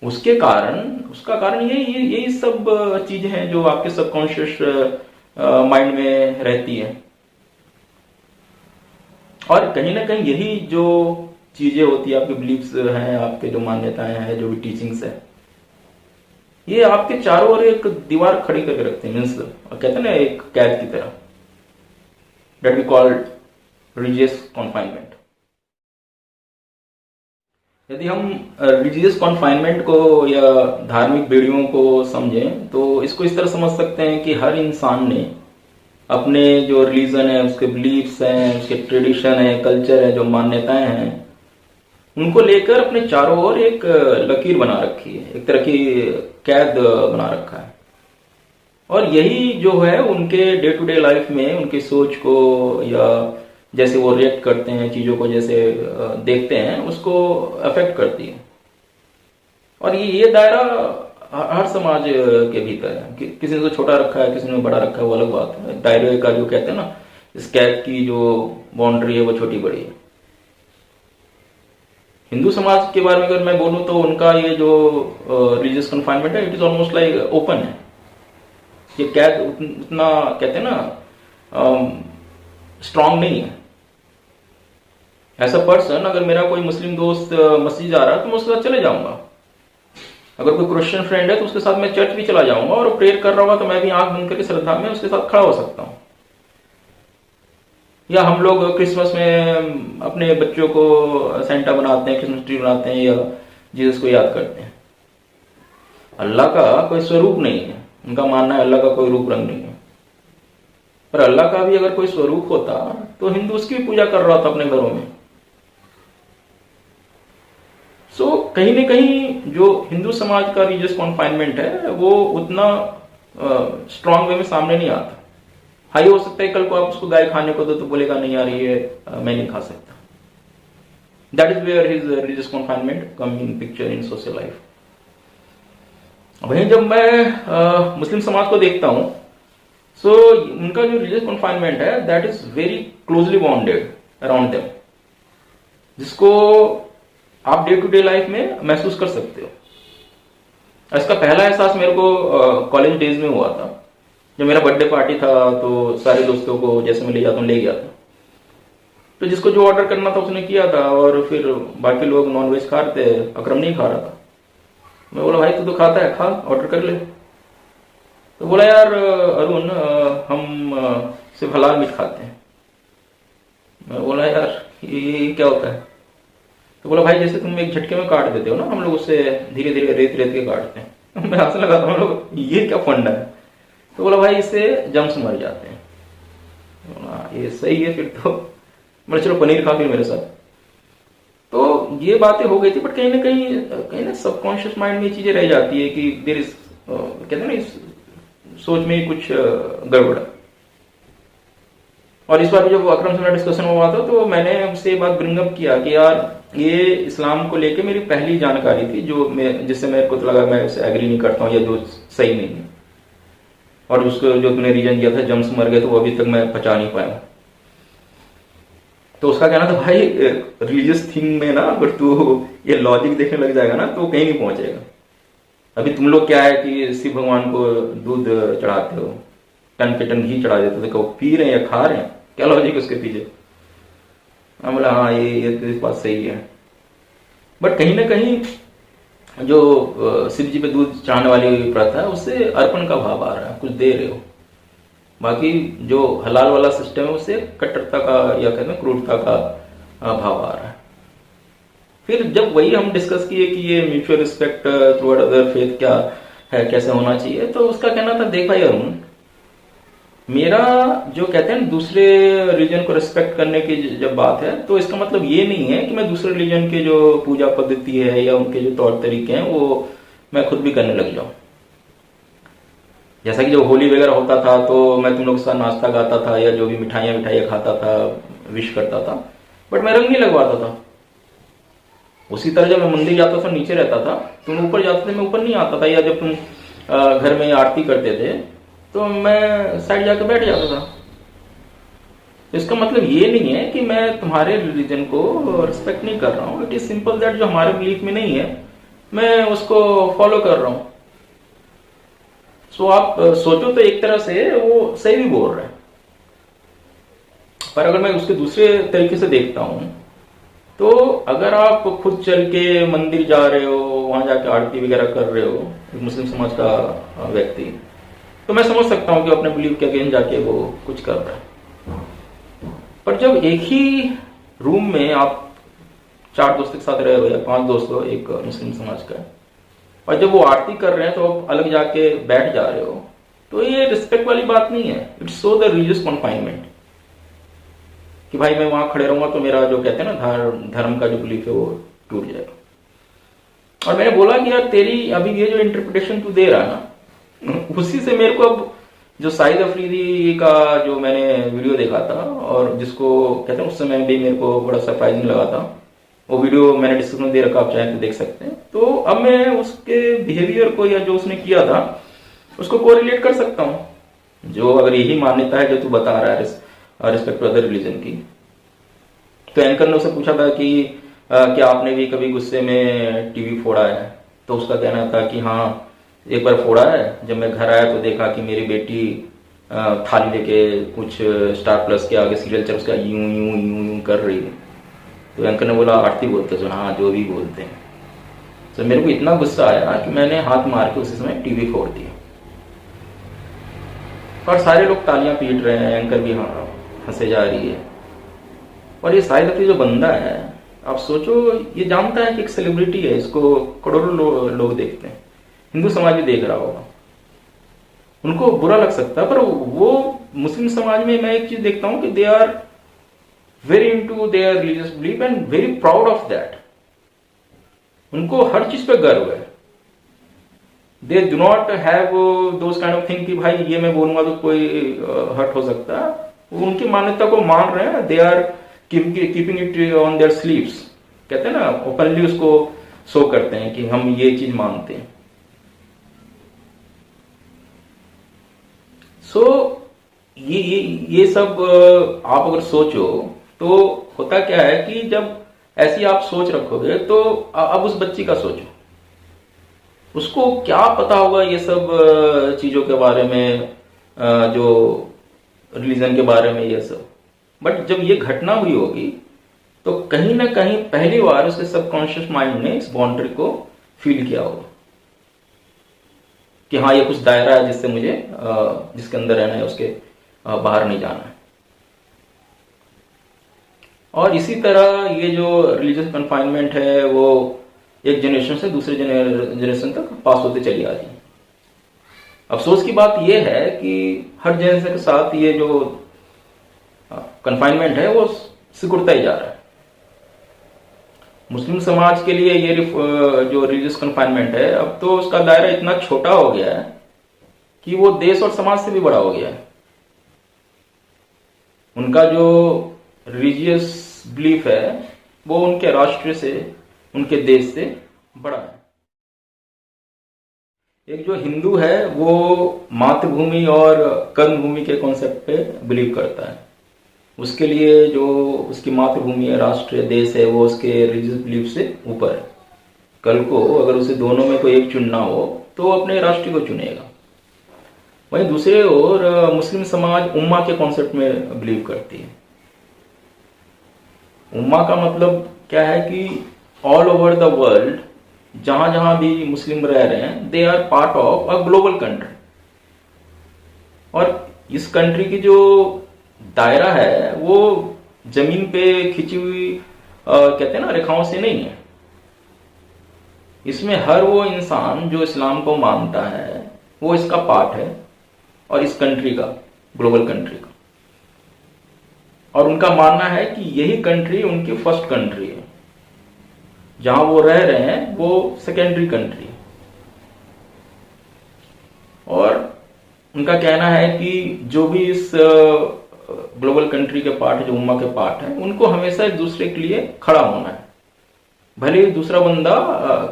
उसका कारण यही सब चीजें हैं जो आपके सबकॉन्शियस माइंड में रहती है। और कहीं ना कहीं यही जो चीजें होती है, आपके बिलीफ्स हैं, आपके जो मान्यताएं हैं, जो भी टीचिंग्स है, ये आपके चारों ओर एक दीवार खड़ी करके रखते हैं। मीन्स कहते हैं ना एक कैद की तरह, that we call religious confinement. यदि हम रिलीजियस कॉन्फाइनमेंट को या धार्मिक बेड़ियों को समझें तो इसको इस तरह समझ सकते हैं कि हर इंसान ने अपने जो रिलीजन है, उसके बिलीफ्स हैं, उसके ट्रेडिशन है, कल्चर है, जो मान्यताएं हैं, उनको लेकर अपने चारों ओर एक लकीर बना रखी है, एक तरह की कैद बना रखा है। और यही जो है उनके डे टू डे लाइफ में उनकी सोच को, या जैसे वो रिएक्ट करते हैं चीज़ों को, जैसे देखते हैं, उसको अफेक्ट करती है। और ये दायरा हर समाज के भीतर है। किसी ने तो छोटा रखा है, किसी ने बड़ा रखा है, वो अलग बात है। दायरे का जो कहते हैं ना, इस कैद की जो बाउंड्री है वो छोटी बड़ी है। हिंदू समाज के बारे में अगर मैं बोलूं तो उनका ये जो रिलीजियस कन्फाइनमेंट है, it is almost like open है। ये कैद उतना कहते हैं ना स्ट्रांग नहीं है। ऐसा पर्सन, अगर मेरा कोई मुस्लिम दोस्त मस्जिद जा रहा है तो मैं उसके साथ चले जाऊंगा। अगर कोई क्रिश्चियन फ्रेंड है तो उसके साथ मैं चर्च भी चला जाऊंगा, और प्रेयर कर रहा होगा तो मैं भी आंख बंद करके श्रद्धा में उसके साथ खड़ा हो सकता हूं। या हम लोग क्रिसमस में अपने बच्चों को सेंटा बनाते हैं, क्रिसमस ट्री बनाते हैं, या जीसस को याद करते हैं। अल्लाह का कोई स्वरूप नहीं है। उनका मानना है अल्लाह का कोई रूप रंग नहीं है। पर अल्लाह का भी अगर कोई स्वरूप होता तो हिंदू उसकी भी पूजा कर रहा था अपने घरों में। सो कहीं ना कहीं जो हिंदू समाज का रिलीजियस कॉन्फाइनमेंट है वो उतना स्ट्रांग वे में सामने नहीं आता। हाई हो सकता है कल को आप उसको गाय खाने को दो तो बोलेगा नहीं यार ये मैं नहीं खा सकता। That is where his religious confinement come in picture in social life. वहीं जब मैं मुस्लिम समाज को देखता हूं, सो उनका जो रिलीजियस कॉन्फाइनमेंट है that is very closely bounded around them, जिसको आप डे टू डे लाइफ में महसूस कर सकते हो। इसका पहला एहसास मेरे को कॉलेज डेज में हुआ था। जब मेरा बर्थडे पार्टी था तो सारे दोस्तों को जैसे मैं ले जाता हूँ ले गया था। तो जिसको जो ऑर्डर करना था उसने किया था, और फिर बाकी लोग नॉन वेज खा रहे थे, अकरम नहीं खा रहा था। मैं बोला भाई तू तो खाता है, खा, ऑर्डर कर ले। तो बोला यार अरुण हम सिर्फ हलाल मीट खाते हैं। मैं बोला यार ये क्या होता है? तो बोला भाई जैसे तुम एक झटके में काट देते हो ना, हम लोग उससे धीरे धीरे रेत रेत के काटते हैं। मैं हंसने लगा था, हम लोग ये क्या फंडा है? तो बोला भाई इससे जम्स मर जाते हैं। बोला ये सही है फिर तो। बोला चलो पनीर खा फिर मेरे साथ। तो ये बातें हो गई थी, बट कहीं ना सबकॉन्शियस माइंड में ये चीजें रह जाती है कि देयर इज कहते हैं ना इस सोच में कुछ गड़बड़ है। और इस बार जब अकरम से मेरा डिस्कशन हुआ था तो मैंने उससे बात ब्रिंगअप किया कि यार ये इस्लाम को लेके मेरी पहली जानकारी थी जो जिससे मेरे को तो लगा मैं उससे एग्री नहीं करता हूँ या जो सही नहीं है। और उसको जो तूने रीजन दिया था जम्स मर गए, तो वो अभी तक मैं पचा नहीं पाया। तो उसका कहना था भाई रिलीजियस थिंग में ना अगर तू ये लॉजिक देखने लग जाएगा ना तो कहीं नहीं पहुंचेगा। अभी तुम लोग क्या है कि शिव भगवान को दूध चढ़ाते हो, टन पे टन घी चढ़ा देते हो, तो पी रहे हैं या खा रहे हैं, क्या लॉजिक उसके पीछे? मैं बोला हाँ ये तो बात सही है। बट कहीं ना कहीं जो शिव जी पे दूध चढ़ाने वाली प्रथा है उससे अर्पण का भाव आ रहा है, कुछ दे रहे हो। बाकी जो हलाल वाला सिस्टम है उससे कट्टरता का या कहते हैं क्रूरता का भाव आ रहा है। फिर जब वही हम डिस्कस किए कि ये mutual respect toward other faith क्या है, कैसे होना चाहिए, तो उसका कहना था देख भाई अरुण, मेरा जो कहते हैं दूसरे रिलीजन को रिस्पेक्ट करने की जब बात है तो इसका मतलब ये नहीं है कि मैं दूसरे रिलीजन के जो पूजा पद्धति है या उनके जो तौर तरीके हैं वो मैं खुद भी करने लग जाऊं। जैसा कि जब होली वगैरह होता था तो मैं तुम लोग के साथ नाश्ता गाता था या जो भी मिठाइयाँ खाता था, विश करता था, बट मैं रंग नहीं लगवाता था। उसी तरह जब मैं मंदिर जाता था नीचे रहता था, तुम ऊपर जाते थे मैं ऊपर नहीं आता था, या जब तुम घर में आरती करते थे तो मैं साइड जाकर बैठ जाता था। इसका मतलब ये नहीं है कि मैं तुम्हारे रिलीजन को रिस्पेक्ट नहीं कर रहा हूँ। इट इज सिंपल दैट जो हमारे बिलीफ में नहीं है मैं उसको फॉलो कर रहा हूँ। सो आप सोचो तो एक तरह से वो सही भी बोल रहे हैं, पर अगर मैं उसके दूसरे तरीके से देखता हूं तो अगर आप खुद चल के मंदिर जा रहे हो, वहां जाके आरती वगैरह कर रहे हो, एक मुस्लिम समाज का व्यक्ति, तो मैं समझ सकता हूं कि अपने बिलीव के अगेंस्ट जाके वो कुछ कर रहा है। पर जब एक ही रूम में आप 4 दोस्त के साथ रहे हो या 5 दोस्त हो एक मुस्लिम समाज का, और जब वो आरती कर रहे हैं तो आप अलग जाके बैठ जा रहे हो, तो ये रिस्पेक्ट वाली बात नहीं है। It's so the religious confinement कि भाई मैं वहां खड़े रहूंगा तो मेरा जो कहते हैं ना धर्म का जो बिलीफ है वो टूट जाएगा। और मैंने बोला कि यार तेरी अभी ये जो इंटरप्रिटेशन तू दे रहा है ना, उसी से मेरे को अब जो शाहिद अफरीदी का जो मैंने वीडियो देखा था और जिसको कहते हैं उस समय भी मेरे को बड़ा सरप्राइजिंग लगा था, वो वीडियो मैंने डिस्क्रिप्शन में दे रखा, आप चाहें तो देख सकते हैं। तो अब मैं उसके बिहेवियर को या जो उसने किया था उसको कोरिलेट कर सकता हूँ। जो अगर यही मान्यता है जो तू बता रहा है रिस्पेक्ट टू अदर रिलीजन की, तो एंकर ने उससे पूछा था कि क्या आपने भी कभी गुस्से में टीवी फोड़ा है? तो उसका कहना था कि हाँ एक बार फोड़ा है, जब मैं घर आया तो देखा कि मेरी बेटी थाली लेके कुछ स्टार प्लस के आगे सीरियल चल उसका यूं यूं यूं यूं कर रही है। तो एंकर ने बोला आरती बोलते हो? हाँ जो भी बोलते हैं। तो मेरे को इतना गुस्सा आया कि मैंने हाथ मार के उसी समय टीवी फोड़ दिया। और सारे लोग तालियां पीट रहे हैं, एंकर भी हाँ हंसे जा रही है। और ये शाहिद अफरीदी जो बंदा है, आप सोचो, ये जानता है कि एक सेलिब्रिटी है, इसको करोड़ों लोग देखते हैं, हिंदू समाज भी देख रहा होगा, उनको बुरा लग सकता है। पर वो मुस्लिम समाज में मैं एक चीज देखता हूं कि they are very into their religious belief and very proud of that. उनको हर चीज पे गर्व है। They do not have those kind of thing कि भाई ये मैं बोलूंगा तो कोई हर्ट हो सकता है। वो उनकी मान्यता को मान रहे हैं। They are keeping it on their sleeves, कहते हैं ना, ओपनली उसको शो करते हैं कि हम ये चीज मानते हैं। सो ये सब आप अगर सोचो तो होता क्या है कि जब ऐसी आप सोच रखोगे तो अब उस बच्ची का सोचो, उसको क्या पता होगा ये सब चीजों के बारे में, जो रिलीजन के बारे में ये सब। बट जब ये घटना हुई होगी तो कहीं ना कहीं पहली बार उसके सबकॉन्शियस माइंड ने इस बाउंड्री को फील किया होगा कि हाँ ये कुछ दायरा है जिससे मुझे जिसके अंदर रहना है, उसके बाहर नहीं जाना है। और इसी तरह ये जो रिलीजियस कन्फाइनमेंट है वो एक जनरेशन से दूसरे जनरेशन तक पास होते चली आ रही है। अफसोस की बात यह है कि हर जनरेशन के साथ ये जो कन्फाइनमेंट है वो सिकुड़ता ही जा रहा है। मुस्लिम समाज के लिए ये जो रिलीजियस कन्फाइनमेंट है, अब तो उसका दायरा इतना छोटा हो गया है कि वो देश और समाज से भी बड़ा हो गया है। उनका जो रिलीजियस बिलीफ है वो उनके राष्ट्र से, उनके देश से बड़ा है। एक जो हिंदू है वो मातृभूमि और कर्मभूमि के कॉन्सेप्ट पे बिलीव करता है। उसके लिए जो उसकी मातृभूमि है, राष्ट्र है, देश है, वो उसके रिलीजियस बिलीफ से ऊपर है। कल को अगर उसे दोनों में कोई एक चुनना हो तो वो अपने राष्ट्र को चुनेगा। वहीं दूसरे ओर मुस्लिम समाज उम्मा के कॉन्सेप्ट में बिलीव करती है। उम्मा का मतलब क्या है कि ऑल ओवर द वर्ल्ड जहां जहां भी मुस्लिम रह रहे हैं, they are part of a global country. और इस कंट्री की जो दायरा है वो जमीन पे खिंची हुई कहते हैं ना रेखाओं से नहीं है। इसमें हर वो इंसान जो इस्लाम को मानता है वो इसका पार्ट है, और इस कंट्री का, ग्लोबल कंट्री का। और उनका मानना है कि यही कंट्री उनकी फर्स्ट कंट्री है, जहां वो रह रहे हैं वो सेकेंडरी कंट्री है। और उनका कहना है कि जो भी इस ग्लोबल कंट्री के पार्ट है, जो उम्मा के पार्ट है, उनको हमेशा एक दूसरे के लिए खड़ा होना है। भले ही दूसरा बंदा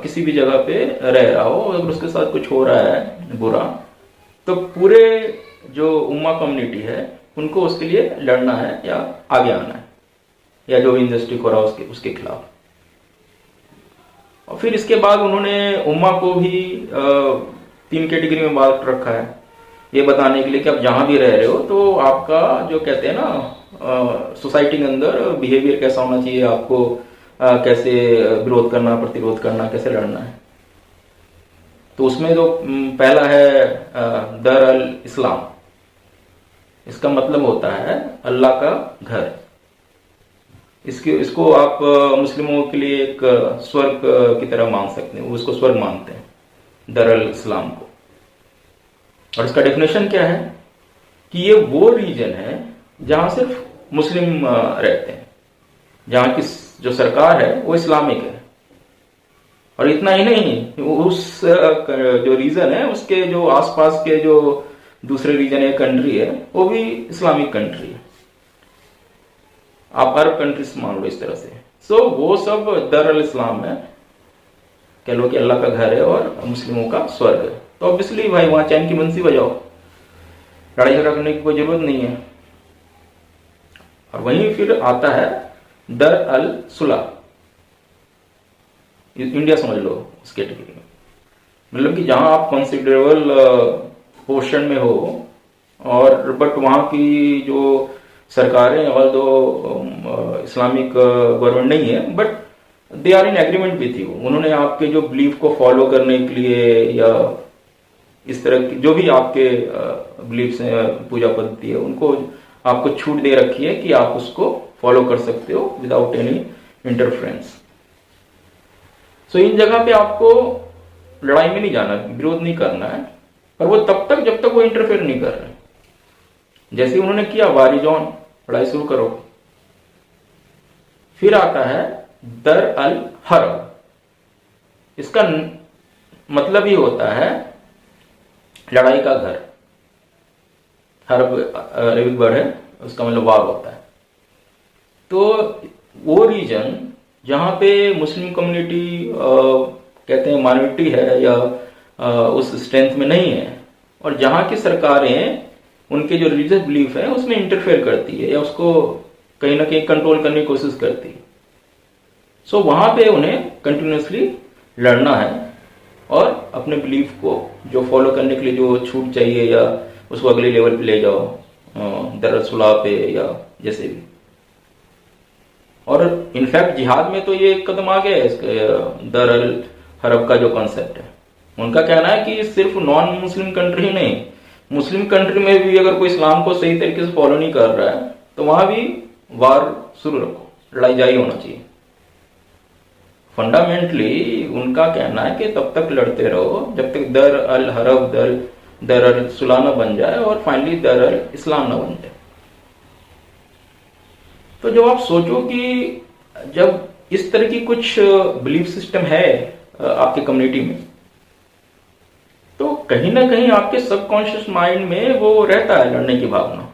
किसी भी जगह पे रह रहा हो, अगर उसके साथ कुछ हो रहा है बुरा, तो पूरे जो उम्मा कम्युनिटी है उनको उसके लिए लड़ना है या आगे आना है, या जो भी इंजस्टिस हो रहा है उसके खिलाफ। और फिर इसके बाद उन्होंने उम्मा को भी 3 कैटेगरी में बांट रखा है, ये बताने के लिए कि आप जहां भी रह रहे हो तो आपका जो कहते हैं ना सोसाइटी के अंदर बिहेवियर कैसा होना चाहिए, आपको कैसे विरोध करना, प्रतिरोध करना, कैसे लड़ना है। तो उसमें जो पहला है दर अल इस्लाम, इसका मतलब होता है अल्लाह का घर। इसको आप मुस्लिमों के लिए एक स्वर्ग की तरह मान सकते हैं, वो इसको स्वर्ग मानते हैं, दर अल इस्लाम को। और इसका डेफिनेशन क्या है कि ये वो रीजन है जहां सिर्फ मुस्लिम रहते हैं, जहां की जो सरकार है वो इस्लामिक है, और इतना ही नहीं, उस जो रीजन है उसके जो आसपास के जो दूसरे रीजन है, कंट्री है, वो भी इस्लामिक कंट्री है। आप अरब कंट्रीज मान लो इस तरह से। सो वो सब दर अल इस्लाम है, कह लो कि अल्लाह का घर है और मुस्लिमों का स्वर्ग है। तो ऑब्वियसली भाई वहां चैन की बंसी बजाओ, लड़ाई झगड़ा करने की कोई जरूरत नहीं है। और वहीं फिर आता है दर अल सुलह, इंडिया समझ लो उस कैटेगरी में, मतलब कि जहां आप कंसिडरेबल पोर्शन में हो, और बट वहां की जो सरकारें, और दो इस्लामिक गवर्नमेंट नहीं है, but they are in agreement with you. उन्होंने आपके जो बिलीफ को फॉलो करने के लिए, या इस तरह की जो भी आपके बिलीफ्स हैं, पूजा पद्धति है, उनको आपको छूट दे रखी है कि आप उसको फॉलो कर सकते हो विदाउट एनी इंटरफेरेंस। सो इन जगह पे आपको लड़ाई में नहीं जाना, विरोध नहीं करना है, पर वो तब तक जब तक वो इंटरफेयर नहीं कर रहे। जैसे उन्होंने किया वारी जॉन, लड़ाई शुरू करो। फिर आता है दर अल हरब, इसका मतलब ही होता है लड़ाई का घर। हरब अरबिक वर्ड है, उसका मतलब वार होता है। तो वो रीजन जहां पे मुस्लिम कम्युनिटी कहते हैं माइनॉरिटी है, या उस स्ट्रेंथ में नहीं है, और जहां की सरकारें उनके जो रिलीजियस बिलीफ है उसमें इंटरफेयर करती है, या उसको कहीं ना कहीं कंट्रोल करने की कोशिश करती है। सो वहां पे उन्हें कंटिन्यूसली लड़ना है, और अपने बिलीफ को जो फॉलो करने के लिए जो छूट चाहिए, या उसको अगले लेवल पे ले जाओ, दर सुलह पे, या जैसे भी। और इनफैक्ट जिहाद में तो ये एक कदम आ गया है, दर अल हरब का जो कॉन्सेप्ट है। उनका कहना है कि सिर्फ नॉन मुस्लिम कंट्री नहीं, मुस्लिम कंट्री में भी अगर कोई इस्लाम को सही तरीके से फॉलो नहीं कर रहा है, तो वहां भी वार शुरू रखो, लड़ाई जारी होना चाहिए। फंडामेंटली उनका कहना है कि तब तक लड़ते रहो जब तक दर अल हरब, दर अल सुलह न बन जाए, और फाइनली दर अल इस्लाम न बन जाए। तो जब आप सोचो कि जब इस तरह की कुछ बिलीफ सिस्टम है आपके कम्युनिटी में, तो कहीं ना कहीं आपके सबकॉन्शियस माइंड में वो रहता है लड़ने की भावना।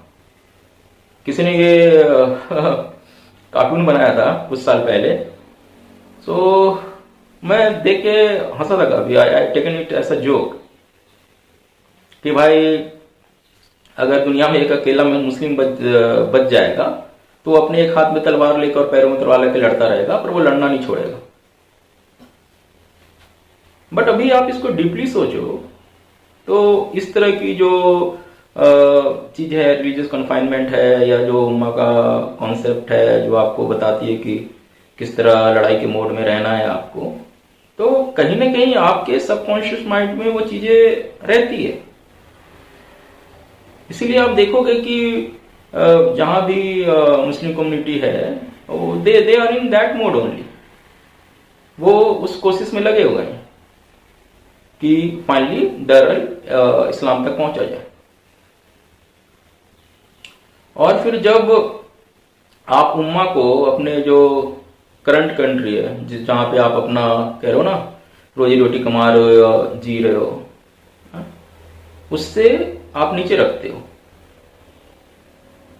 किसी ने ये कार्टून बनाया था कुछ साल पहले, तो मैं देख के हंसा था काफी। I taken it as a joke कि भाई अगर दुनिया में एक अकेला मुस्लिम बच जाएगा, तो वो अपने एक हाथ में तलवार लेकर और पैरों में तलवार लेकर लड़ता रहेगा, पर वो लड़ना नहीं छोड़ेगा। बट अभी आप इसको डीपली सोचो तो इस तरह की जो चीज है, रिलीजियस कन्फाइनमेंट है, या जो उम्मा का कॉन्सेप्ट है जो आपको बताती है कि किस तरह लड़ाई के मोड में रहना है आपको, तो कहीं ना कहीं आपके सबकॉन्शियस माइंड में वो चीजें रहती है। इसीलिए आप देखोगे कि जहां भी मुस्लिम कम्युनिटी है, they are in that mode only. वो उस कोशिश में लगे हुए हैं कि फाइनली दर अल इस्लाम तक पहुंचा जाए। और फिर जब आप उम्मा को अपने जो करंट कंट्री है, जहां पे आप अपना कह रहे हो ना रोजी रोटी कमा रहे हो या जी रहे हो, उससे आप नीचे रखते हो।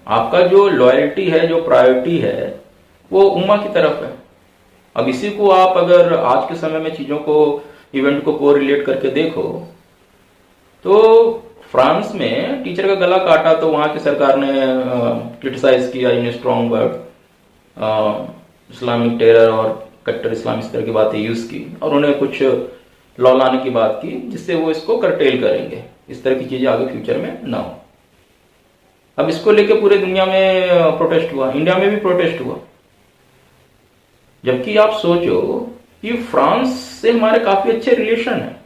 आपका जो लॉयल्टी है, जो प्रायोरिटी है, वो उम्मा की तरफ है। अब इसी को आप अगर आज के समय में चीजों को, इवेंट को कोरिलेट करके देखो, तो फ्रांस में टीचर का गला काटा तो वहां की सरकार ने क्रिटिसाइज किया इन स्ट्रॉन्ग वर्ड, इस्लामिक टेरर और कट्टर इस्लाम, इस तरह की बातें यूज की, और उन्हें कुछ लॉ लाने की बात की जिससे वो इसको करटेल करेंगे, इस तरह की चीजें आगे फ्यूचर में ना हो। अब इसको लेके पूरे दुनिया में प्रोटेस्ट हुआ, इंडिया में भी प्रोटेस्ट हुआ। जबकि आप सोचो कि फ्रांस से हमारे काफी अच्छे रिलेशन है,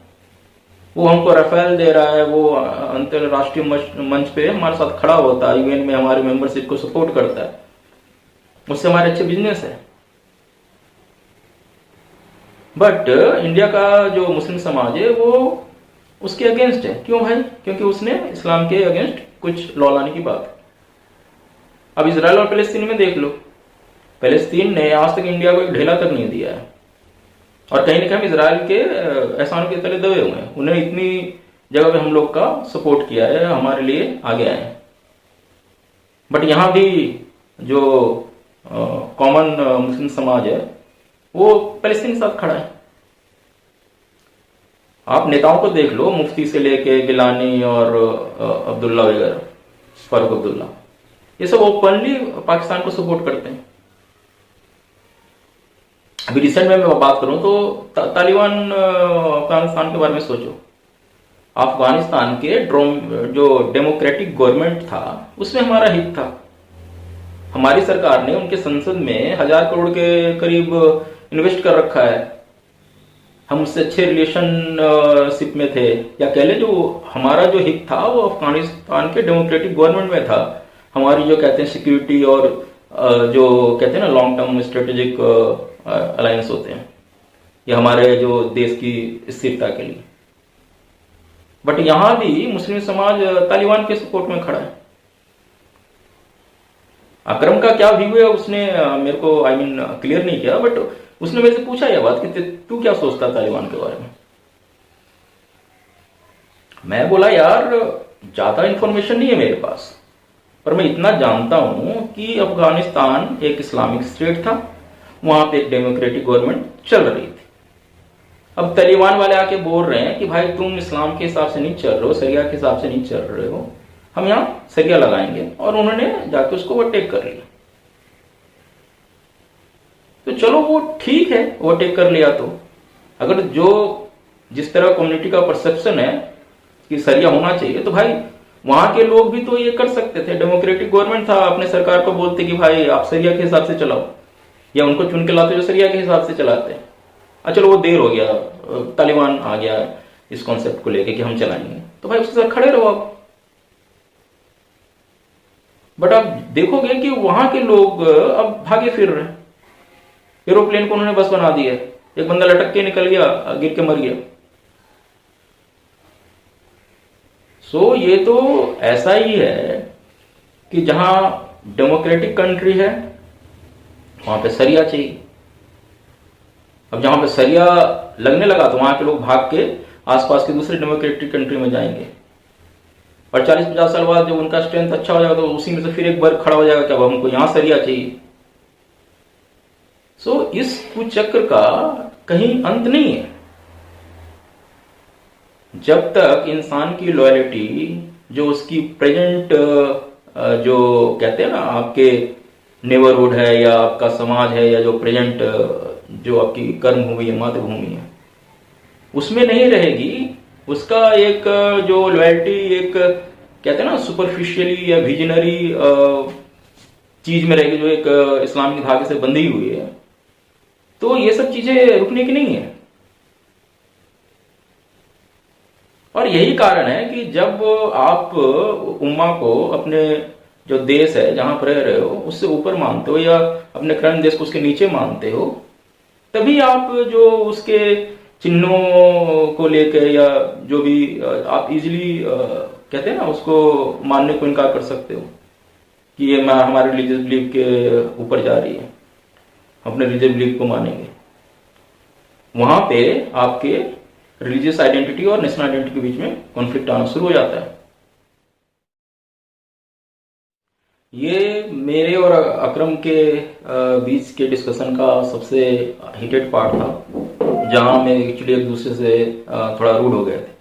वो हमको राफेल दे रहा है, वो अंतरराष्ट्रीय मंच पे हमारे साथ खड़ा होता है, यूएन में हमारे मेंबरशिप को सपोर्ट करता है, उससे हमारे अच्छे बिजनेस है। बट इंडिया का जो मुस्लिम समाज है वो उसके अगेंस्ट है। क्यों भाई? क्योंकि उसने इस्लाम के अगेंस्ट कुछ लॉ लाने की बात है। अब इजराइल और फलस्तीन में देख लो, फलस्तीन ने आज तक इंडिया को एक ढेला तक नहीं दिया है। और कहीं ना कहीं इसराइल के एहसानों के तले दबे हुए हैं। उन्हें इतनी जगह पे हम लोग का सपोर्ट किया है, हमारे लिए आगे आए हैं। बट यहाँ भी जो कॉमन मुस्लिम समाज है वो पैलेस्टीन के साथ खड़ा है। आप नेताओं को देख लो, मुफ्ती से लेके गिलानी और अब्दुल्ला वगैरह, फारूक अब्दुल्ला, ये सब ओपनली पाकिस्तान को सपोर्ट करते हैं। अभी रिसेंट में मैं बात करूं तो तालिबान अफगानिस्तान के बारे में सोचो। अफगानिस्तान के जो डेमोक्रेटिक गवर्नमेंट था उसमें हमारा हित था। हमारी सरकार ने उनके संसद में 1000 करोड़ के करीब इन्वेस्ट कर रखा है। हम उससे अच्छे रिलेशनशिप में थे, या कह ले जो हमारा जो हित था वो अफगानिस्तान के डेमोक्रेटिक गवर्नमेंट में था। हमारी जो कहते हैं सिक्योरिटी और जो कहते हैं ना लॉन्ग टर्म स्ट्रेटेजिक अलायंस होते हैं, ये हमारे जो देश की स्थिरता के लिए। बट यहां भी मुस्लिम समाज तालिबान के सपोर्ट में खड़ा है। अकरम का क्या व्यू है उसने मेरे को क्लियर नहीं किया, बट उसने मेरे से पूछा यह बात कि तू क्या सोचता है तालिबान के बारे में। मैं बोला यार ज्यादा इंफॉर्मेशन नहीं है मेरे पास, पर मैं इतना जानता हूं कि अफगानिस्तान एक इस्लामिक स्टेट था, वहां पे एक डेमोक्रेटिक गवर्नमेंट चल रही थी। अब तालिबान वाले आके बोल रहे हैं कि भाई तुम इस्लाम के हिसाब से नहीं चल रहे हो, सरिया के हिसाब से नहीं चल रहे हो, हम यहां सरिया लगाएंगे। और उन्होंने जाके उसको ओवरटेक कर लिया। तो चलो वो ठीक है, ओवरटेक कर लिया तो अगर जो जिस तरह कम्युनिटी का परसेप्शन है कि सरिया होना चाहिए, तो भाई वहां के लोग भी तो ये कर सकते थे। डेमोक्रेटिक गवर्नमेंट था, अपने सरकार को बोलते कि भाई आप सरिया के हिसाब से चलाओ, या उनको चुन के लाते जो सरिया के हिसाब से चलाते हैं। चलो वो देर हो गया, तालिबान आ गया इस कॉन्सेप्ट को लेके कि हम चलाएंगे, तो भाई उसके साथ खड़े रहो आप। बट आप देखोगे कि वहां के लोग अब भागे फिर रहे हैं। एरोप्लेन को उन्होंने बस बना दिया, एक बंदा लटक के निकल गया, गिर के मर गया। सो ये तो ऐसा ही है कि जहां डेमोक्रेटिक कंट्री है वहां पे सरिया चाहिए। अब जहां पे सरिया लगने लगा तो वहां के लोग भाग के आसपास के दूसरे डेमोक्रेटिक कंट्री में जाएंगे, और 40-50 साल बाद जब उनका स्ट्रेंथ अच्छा हो जाएगा तो उसी में से फिर एक बार खड़ा हो जाएगा कि अब हमको यहां सरिया चाहिए। सो इस कुचक्र का कहीं अंत नहीं है। जब तक इंसान की लॉयल्टी जो उसकी प्रेजेंट जो कहते हैं ना आपके नेबरहुड है या आपका समाज है, या जो प्रेजेंट जो आपकी कर्म भूमि है, मातृभूमि है, उसमें नहीं रहेगी, उसका एक जो लॉयल्टी एक कहते हैं ना सुपरफिशियली या विजनरी चीज में रहेगी जो एक इस्लामिक धागे से बंधी हुई है, तो ये सब चीजें रुकने की नहीं है। और यही कारण है कि जब आप उम्मा को अपने जो देश है जहां पर रह रहे हो उससे ऊपर मानते हो, या अपने करंट देश को उसके नीचे मानते हो, तभी आप जो उसके चिन्हों को लेकर या जो भी आप इजीली कहते हैं ना उसको मानने को इनकार कर सकते हो कि ये हमारे रिलीजियस बिलीफ के ऊपर जा रही है, अपने रिलीजियस बिलीफ को मानेंगे। वहां पे आपके रिलीजियस आइडेंटिटी और नेशनल आइडेंटिटी के बीच में कॉन्फ्लिक्ट आना शुरू हो जाता है। ये मेरे और अकरम के बीच के डिस्कशन का सबसे हीटेड पार्ट था, जहां मैं एक्चुअली एक दूसरे से थोड़ा रूड हो गए थे।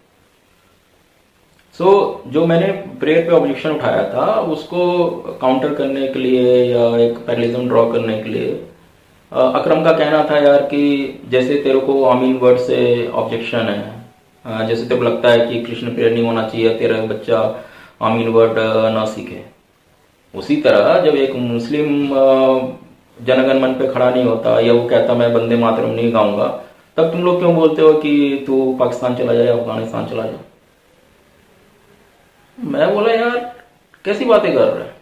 जो मैंने प्रेयर पे ऑब्जेक्शन उठाया था उसको काउंटर करने के लिए या एक पैरेललिज्म ड्रॉ करने के लिए अकरम का कहना था यार कि जैसे तेरे को आमीन वर्ड से ऑब्जेक्शन है, जैसे तेरे को लगता है कि कृष्ण प्रेयर नहीं होना चाहिए, तेरा बच्चा आमीन वर्ड ना सीखे, उसी तरह जब एक मुस्लिम जनगण मन पे खड़ा नहीं होता या वो कहता मैं वंदे मातरम नहीं गाऊंगा, तब तुम लोग क्यों बोलते हो कि तू पाकिस्तान चला जाए, अफगानिस्तान चला जाए। मैं बोला यार कैसी बातें कर रहे हैं,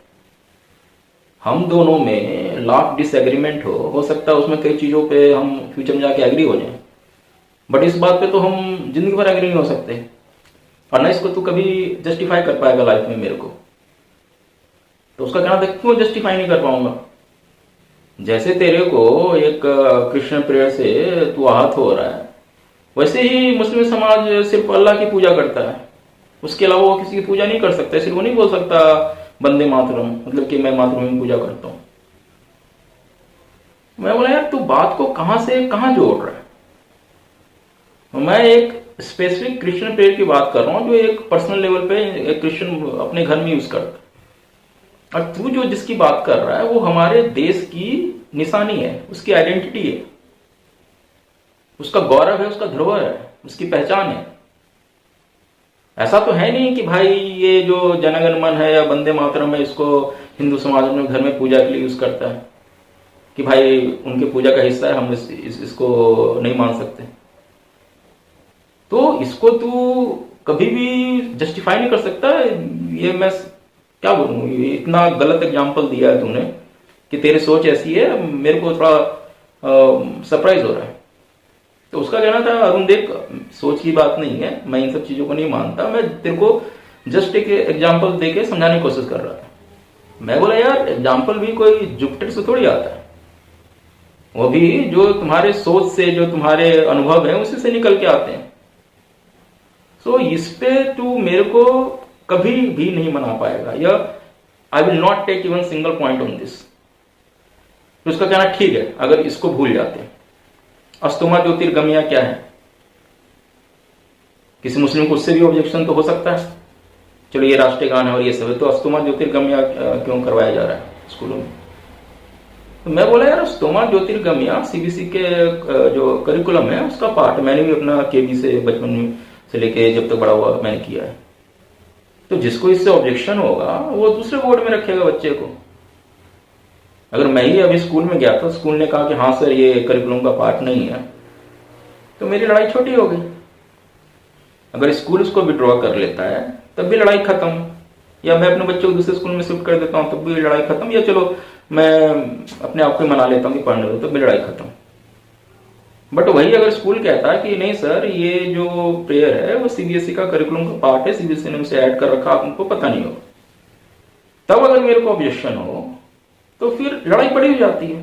हम दोनों में लाख डिसएग्रीमेंट हो सकता है उसमें कई चीजों पे हम फ्यूचर में जाके एग्री हो जाएं, बट इस बात पे तो हम जिंदगी भर एग्री नहीं हो सकते, और ना इसको तू कभी जस्टिफाई कर पाएगा लाइफ में मेरे को। तो उसका कहना था क्यों जस्टिफाई नहीं कर पाऊंगा। जैसे तेरे को एक कृष्ण प्रेयर से तू आहत हो रहा है, वैसे ही मुस्लिम समाज सिर्फ अल्लाह की पूजा करता है, उसके अलावा वो किसी की पूजा नहीं कर सकता। इसलिए वो नहीं बोल सकता बंदे मातरम, मतलब कि मैं मातरम की पूजा करता हूं। मैं बोला यार तू बात को कहां से कहां जोड़ रहा है। मैं एक स्पेसिफिक क्रिश्चियन प्रेयर की बात कर रहा हूं जो एक पर्सनल लेवल पे एक क्रिश्चियन अपने घर में यूज करता है, और तू जो जिसकी बात कर रहा है वो हमारे देश की निशानी है, उसकी आइडेंटिटी है, उसका गौरव है, उसका धरोहर है, उसकी पहचान है। ऐसा तो है नहीं कि भाई ये जो जनगण मन है या वंदे मातरम है इसको हिंदू समाज अपने घर में पूजा के लिए यूज करता है कि भाई उनके पूजा का हिस्सा है, हम इसको नहीं मान सकते। तो इसको तू कभी भी जस्टिफाई नहीं कर सकता। ये मैं क्या बोलूं, ये इतना गलत एग्जाम्पल दिया है तूने कि तेरी सोच ऐसी है, मेरे को थोड़ा सरप्राइज हो रहा है। तो उसका कहना था अरुण देख, सोच की बात नहीं है, मैं इन सब चीजों को नहीं मानता, मैं तेरे को जस्ट एक एग्जाम्पल देके समझाने की कोशिश कर रहा था। मैं बोला यार एग्जाम्पल भी कोई जुपिटर से थोड़ी आता है, वो भी जो तुम्हारे सोच से, जो तुम्हारे अनुभव है उसी से निकल के आते हैं। सो इस पे तू मेरे को कभी भी नहीं मना पाएगा, या I will not take even single point on this. तो उसका कहना ठीक है अगर इसको भूल जाते हैं। अस्तोमा ज्योतिर्गमया क्या है, किसी मुस्लिम को उससे भी ऑब्जेक्शन तो हो सकता है, चलो ये राष्ट्रीय गान है और ये सब है, तो अस्तोमा ज्योतिर्गमया क्यों करवाया जा रहा है स्कूलों में। तो मैं बोला यार अस्तोमा ज्योतिर्गमया सीबीएसई के जो करिकुलम है उसका पार्ट, मैंने भी अपना केबी से बचपन में से लेके जब तक बड़ा हुआ मैंने किया है। तो जिसको इससे ऑब्जेक्शन होगा वो दूसरे बोर्ड में रखेगा बच्चे को। अगर मैं ही अभी स्कूल में गया था, स्कूल ने कहा कि हाँ सर ये करिकुलम का पार्ट नहीं है, तो मेरी लड़ाई छोटी हो गई। अगर स्कूल उसको विड्रॉ कर लेता है तब भी लड़ाई खत्म, या मैं अपने बच्चे को दूसरे स्कूल में शिफ्ट कर देता हूं तब भी लड़ाई खत्म, या चलो मैं अपने आप को मना लेता हूं कि पढ़ने दो, तब भी लड़ाई खत्म। बट वही अगर स्कूल कहता है कि नहीं सर ये जो प्रेयर है वो सीबीएसई का करिकुलम का पार्ट है, सीबीएसई ने उसे ऐड कर रखा, आपको पता नहीं होगा, तब अगर मेरे को ऑब्जेक्शन हो तो फिर लड़ाई बड़ी हो जाती है।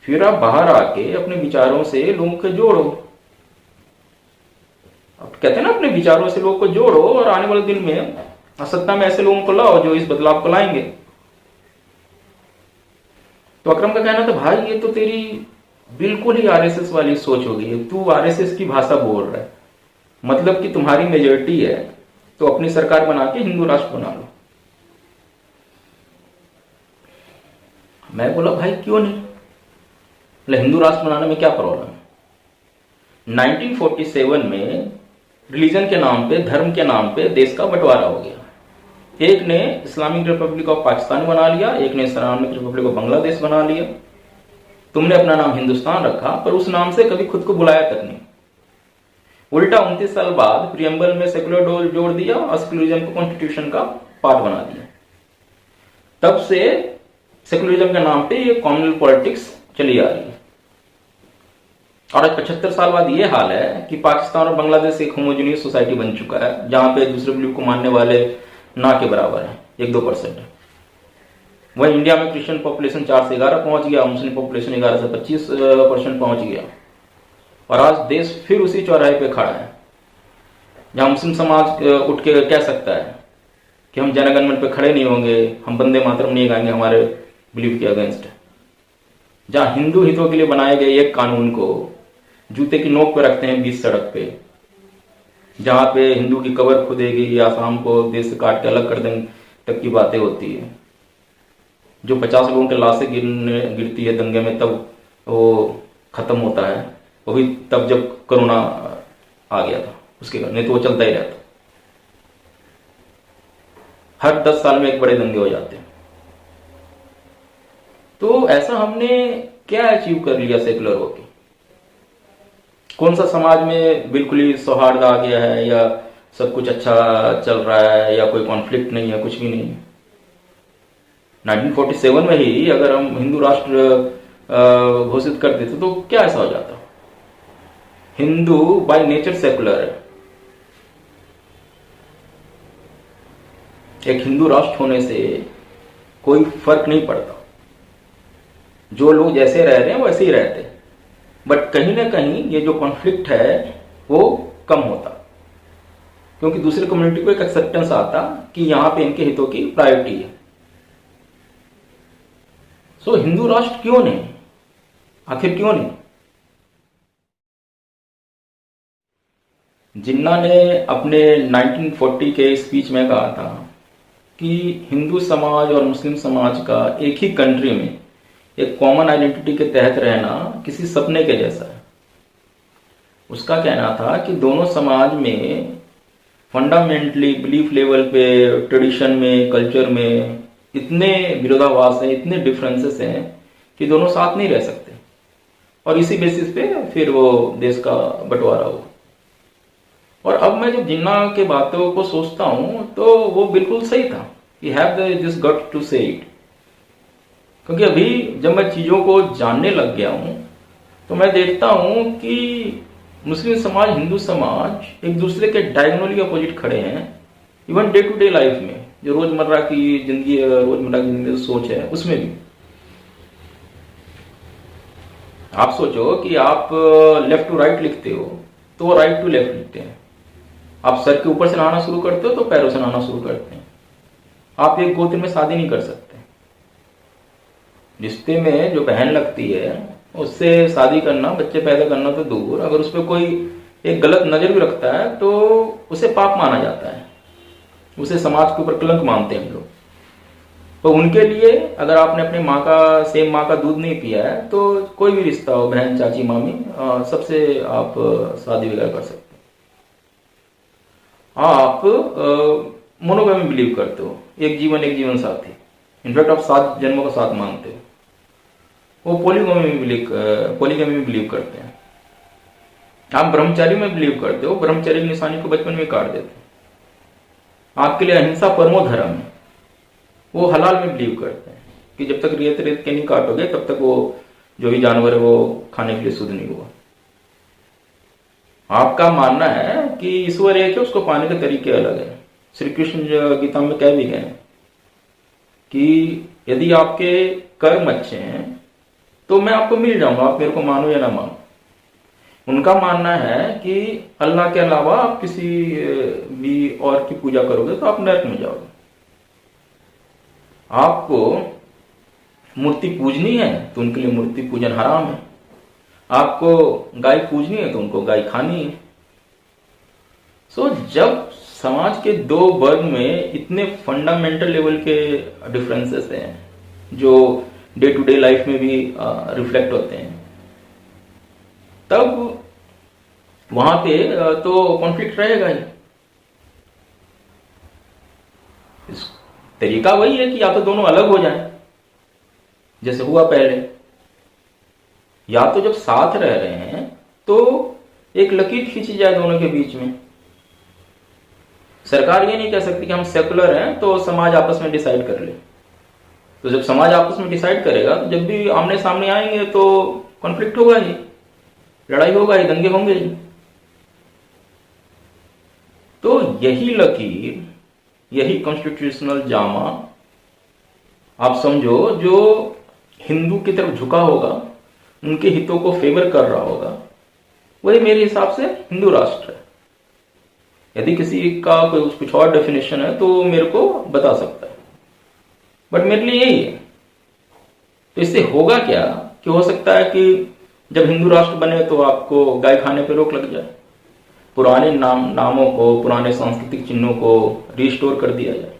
फिर आप बाहर आके अपने विचारों से लोगों को जोड़ो। अब कहते हैं ना अपने विचारों से लोगों को जोड़ो, और आने वाले दिन में सत्ता में ऐसे लोगों को लाओ जो इस बदलाव को लाएंगे। तो अकरम का कहना था भाई ये तो तेरी बिल्कुल ही आरएसएस वाली सोच हो गई है, तू आरएसएस की भाषा बोल रहा है, मतलब कि तुम्हारी मेजोरिटी है तो अपनी सरकार बना के हिंदू राष्ट्र बना लो। मैं बोला भाई क्यों नहीं, मतलब हिंदू राष्ट्र बनाने में क्या प्रॉब्लम है। 1947 में रिलीजन के नाम पे, धर्म के नाम पे देश का बंटवारा हो गया। एक ने इस्लामिक रिपब्लिक ऑफ पाकिस्तान बना लिया, एक ने इस्लामिक रिपब्लिक ऑफ बांग्लादेश बना लिया। तुमने अपना नाम हिंदुस्तान रखा पर उस नाम से कभी खुद को बुलाया तक नहीं। उल्टा 29 साल बाद प्रियम्बल में सेक्युलर जोड़ दिया और सेक्युलरिज्म को कॉन्स्टिट्यूशन का पार्ट बना दिया। तब से सेक्युलरिज्म के नाम पे ये कॉम्युनल पॉलिटिक्स चली आ रही है। और आज 75 साल बाद ये हाल है कि पाकिस्तान और बांग्लादेश एक होमोजेनियस सोसाइटी बन चुका है, जहां पे दूसरे बिलीफ को मानने वाले ना के बराबर है, 1-2% है। वही इंडिया में क्रिश्चियन पॉपुलेशन 4 से 11 पहुंच गया, मुस्लिम पॉपुलेशन 11 से 25% पहुंच गया। और आज देश फिर उसी चौराहे पे खड़ा है जहां मुस्लिम समाज उठ के कह सकता है कि हम जनगण मन पे खड़े नहीं होंगे, हम वंदे मातरम नहीं गाएंगे हमारे बिलीफ के अगेंस्ट। जहां हिंदू हितों के लिए बनाए गए एक कानून को जूते की नोक पे रखते हैं बीच सड़क पे, जहां पे हिंदू की कबर खुदेगी, आसाम को देश से काट के अलग कर देंगे तक की बातें होती है। जो 50 लोगों के लाशें गिरती है दंगे में, तब वो खत्म होता है, वो भी तब जब कोरोना आ गया था, उसके कारण, नहीं तो वो चलता ही रहता। हर 10 साल में एक बड़े दंगे हो जाते हैं। तो ऐसा हमने क्या अचीव कर लिया सेकुलर होके? कौन सा समाज में बिल्कुल ही सौहार्द आ गया है, या सब कुछ अच्छा चल रहा है, या कोई कॉन्फ्लिक्ट नहीं है, कुछ भी नहीं है। 1947 में ही अगर हम हिंदू राष्ट्र घोषित कर देते तो क्या ऐसा हो जाता? हिंदू बाय नेचर सेकुलर है। एक हिंदू राष्ट्र होने से कोई फर्क नहीं पड़ता। जो लोग जैसे रह रहे हैं वैसे ही रहते, बट कहीं ना कहीं ये जो कॉन्फ्लिक्ट है वो कम होता, क्योंकि दूसरी कम्युनिटी को एक एक्सेप्टेंस आता कि यहां पे इनके हितों की प्रायोरिटी है। सो हिंदू राष्ट्र क्यों नहीं, आखिर क्यों नहीं? जिन्ना ने अपने 1940 के स्पीच में कहा था कि हिंदू समाज और मुस्लिम समाज का एक ही कंट्री में एक कॉमन आइडेंटिटी के तहत रहना किसी सपने के जैसा है। उसका कहना था कि दोनों समाज में फंडामेंटली बिलीफ लेवल पे, ट्रेडिशन में, कल्चर में इतने विरोधाभास हैं, इतने डिफरेंसेस हैं कि दोनों साथ नहीं रह सकते, और इसी बेसिस पे फिर वो देश का बंटवारा हुआ। और अब मैं जब जिन्ना के बातों को सोचता हूं तो वो बिल्कुल सही था, he have this gut to say it. क्योंकि अभी जब मैं चीजों को जानने लग गया हूं तो मैं देखता हूं कि मुस्लिम समाज, हिंदू समाज एक दूसरे के डायगोनली अपोजिट खड़े हैं। Even day to day life में, जो रोजमर्रा की जिंदगी में सोच है, उसमें भी आप सोचो कि आप लेफ्ट टू राइट लिखते हो तो वो राइट टू लेफ्ट लिखते हैं। आप सर के ऊपर से नहाना शुरू करते हो तो पैरों से नहाना शुरू करते हैं। आप एक गोत्र में शादी नहीं कर सकते। रिश्ते में जो बहन लगती है उससे शादी करना, बच्चे पैदा करना तो दूर, अगर उस पर कोई एक गलत नजर भी रखता है तो उसे पाप माना जाता है, उसे समाज के ऊपर कलंक मानते हैं हम लोग। तो उनके लिए अगर आपने अपने सेम माँ का दूध नहीं पिया है तो कोई भी रिश्ता हो, बहन, चाची, मामी, सबसे आप शादी वगैरह कर सकते हो। आप मोनोगैमी बिलीव करते हो, एक जीवन साथी, इनफैक्ट आप 7 जन्मों का साथ मानते हो। वो पोलीगैमी में बिलीव करते हैं। आप ब्रह्मचारी में बिलीव करते हो, ब्रह्मचारी की निशानी को बचपन में काट देते हो। आपके लिए अहिंसा परमो धर्म है। वो हलाल में बिलीव करते हैं कि जब तक रेत के नहीं काटोगे तब तक वो जो भी जानवर है वो खाने के लिए शुद्ध नहीं हुआ। आपका मानना है कि ईश्वर एक है, उसको पाने के तरीके अलग है। श्री कृष्ण गीता में कह भी गए कि यदि आपके कर्म अच्छे हैं तो मैं आपको मिल जाऊंगा, आप मेरे को मानो या ना मानो। उनका मानना है कि अल्लाह के अलावा आप किसी भी और की पूजा करोगे तो आप नरक में जाओगे। आपको मूर्ति पूजनी है तो उनके लिए मूर्ति पूजन हराम है। आपको गाय पूजनी है तो उनको गाय खानी है। सो जब समाज के दो वर्ग में इतने फंडामेंटल लेवल के डिफरेंसेस हैं जो डे टू डे लाइफ में भी रिफ्लेक्ट होते हैं, तब वहां पे तो कॉन्फ्लिक्ट रहेगा ही। तरीका वही है कि या तो दोनों अलग हो जाएं जैसे हुआ पहले, या तो जब साथ रह रहे हैं तो एक लकीर खींची जाए दोनों के बीच में। सरकार ये नहीं कह सकती कि हम सेकुलर हैं तो समाज आपस में डिसाइड कर ले। तो जब समाज आपस में डिसाइड करेगा तो जब भी आमने सामने आएंगे तो कॉन्फ्लिक्ट होगा ही, लड़ाई होगा ही, दंगे होंगे ही। तो यही लकीर, यही कॉन्स्टिट्यूशनल जामा आप समझो जो हिंदू की तरफ झुका होगा, उनके हितों को फेवर कर रहा होगा, वही मेरे हिसाब से हिंदू राष्ट्र है। यदि किसी का कोई कुछ और डेफिनेशन है तो मेरे को बता सकता है, बट मेरे लिए यही है। तो इससे होगा क्या कि हो सकता है कि जब हिंदू राष्ट्र बने तो आपको गाय खाने पे रोक लग जाए, पुराने नामों को, पुराने सांस्कृतिक चिन्हों को रिस्टोर कर दिया जाए।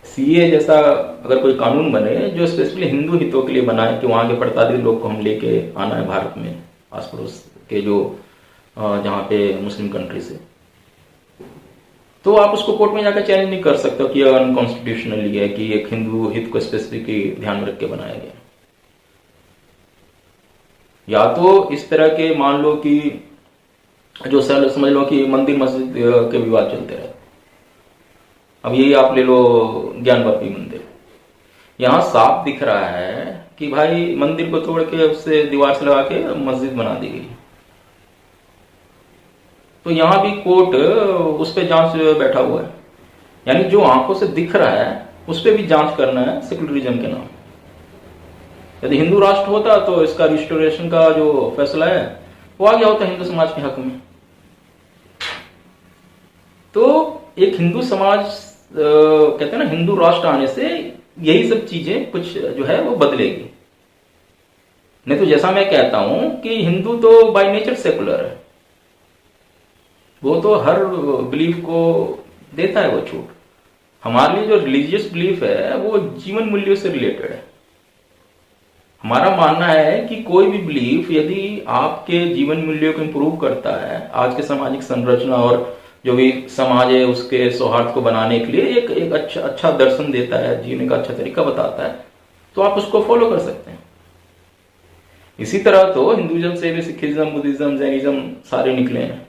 सीए जैसा अगर कोई कानून बने जो स्पेशली हिंदू हितों के लिए बनाए कि वहां के प्रताड़ित लोग को हम लेके आना है भारत में, आस पड़ोस के जो जहां पे मुस्लिम कंट्री से, तो आप उसको कोर्ट में जाकर चैलेंज नहीं कर सकते कि अनकॉन्स्टिट्यूशनली है कि एक हिंदू हित को स्पेसिफिक ध्यान में रख के बनाया गया। या तो इस तरह के मान लो कि जो समझ लो कि मंदिर मस्जिद के विवाद चलते रहे। अब यही आप ले लो ज्ञानवापी मंदिर, यहां साफ दिख रहा है कि भाई मंदिर को तोड़ के उससे दीवार से लगा के मस्जिद बना दी गई। तो यहां भी कोर्ट उस पर जांच बैठा हुआ है, यानी जो आंखों से दिख रहा है उस पर भी जांच करना है सेकुलरिज्म के नाम। यदि हिंदू राष्ट्र होता तो इसका रिस्टोरेशन का जो फैसला है वो आ गया होता हिंदू समाज के हक में। तो एक हिंदू समाज कहते हैं ना, हिंदू राष्ट्र आने से यही सब चीजें कुछ जो है वो बदलेगी। नहीं तो जैसा मैं कहता हूं कि हिंदू तो बाय नेचर सेकुलर है, वो तो हर बिलीफ को देता है वो छूट। हमारे लिए जो रिलीजियस बिलीफ है वो जीवन मूल्यों से रिलेटेड है। हमारा मानना है कि कोई भी बिलीफ यदि आपके जीवन मूल्यों को इंप्रूव करता है, आज के सामाजिक संरचना और जो भी समाज है उसके सौहार्द को बनाने के लिए एक अच्छा दर्शन देता है, जीने का अच्छा तरीका बताता है, तो आप उसको फॉलो कर सकते हैं। इसी तरह तो हिंदुइज्म से भी सिखिज्म, बुद्धिज्म, जैनिज्म सारे निकले हैं।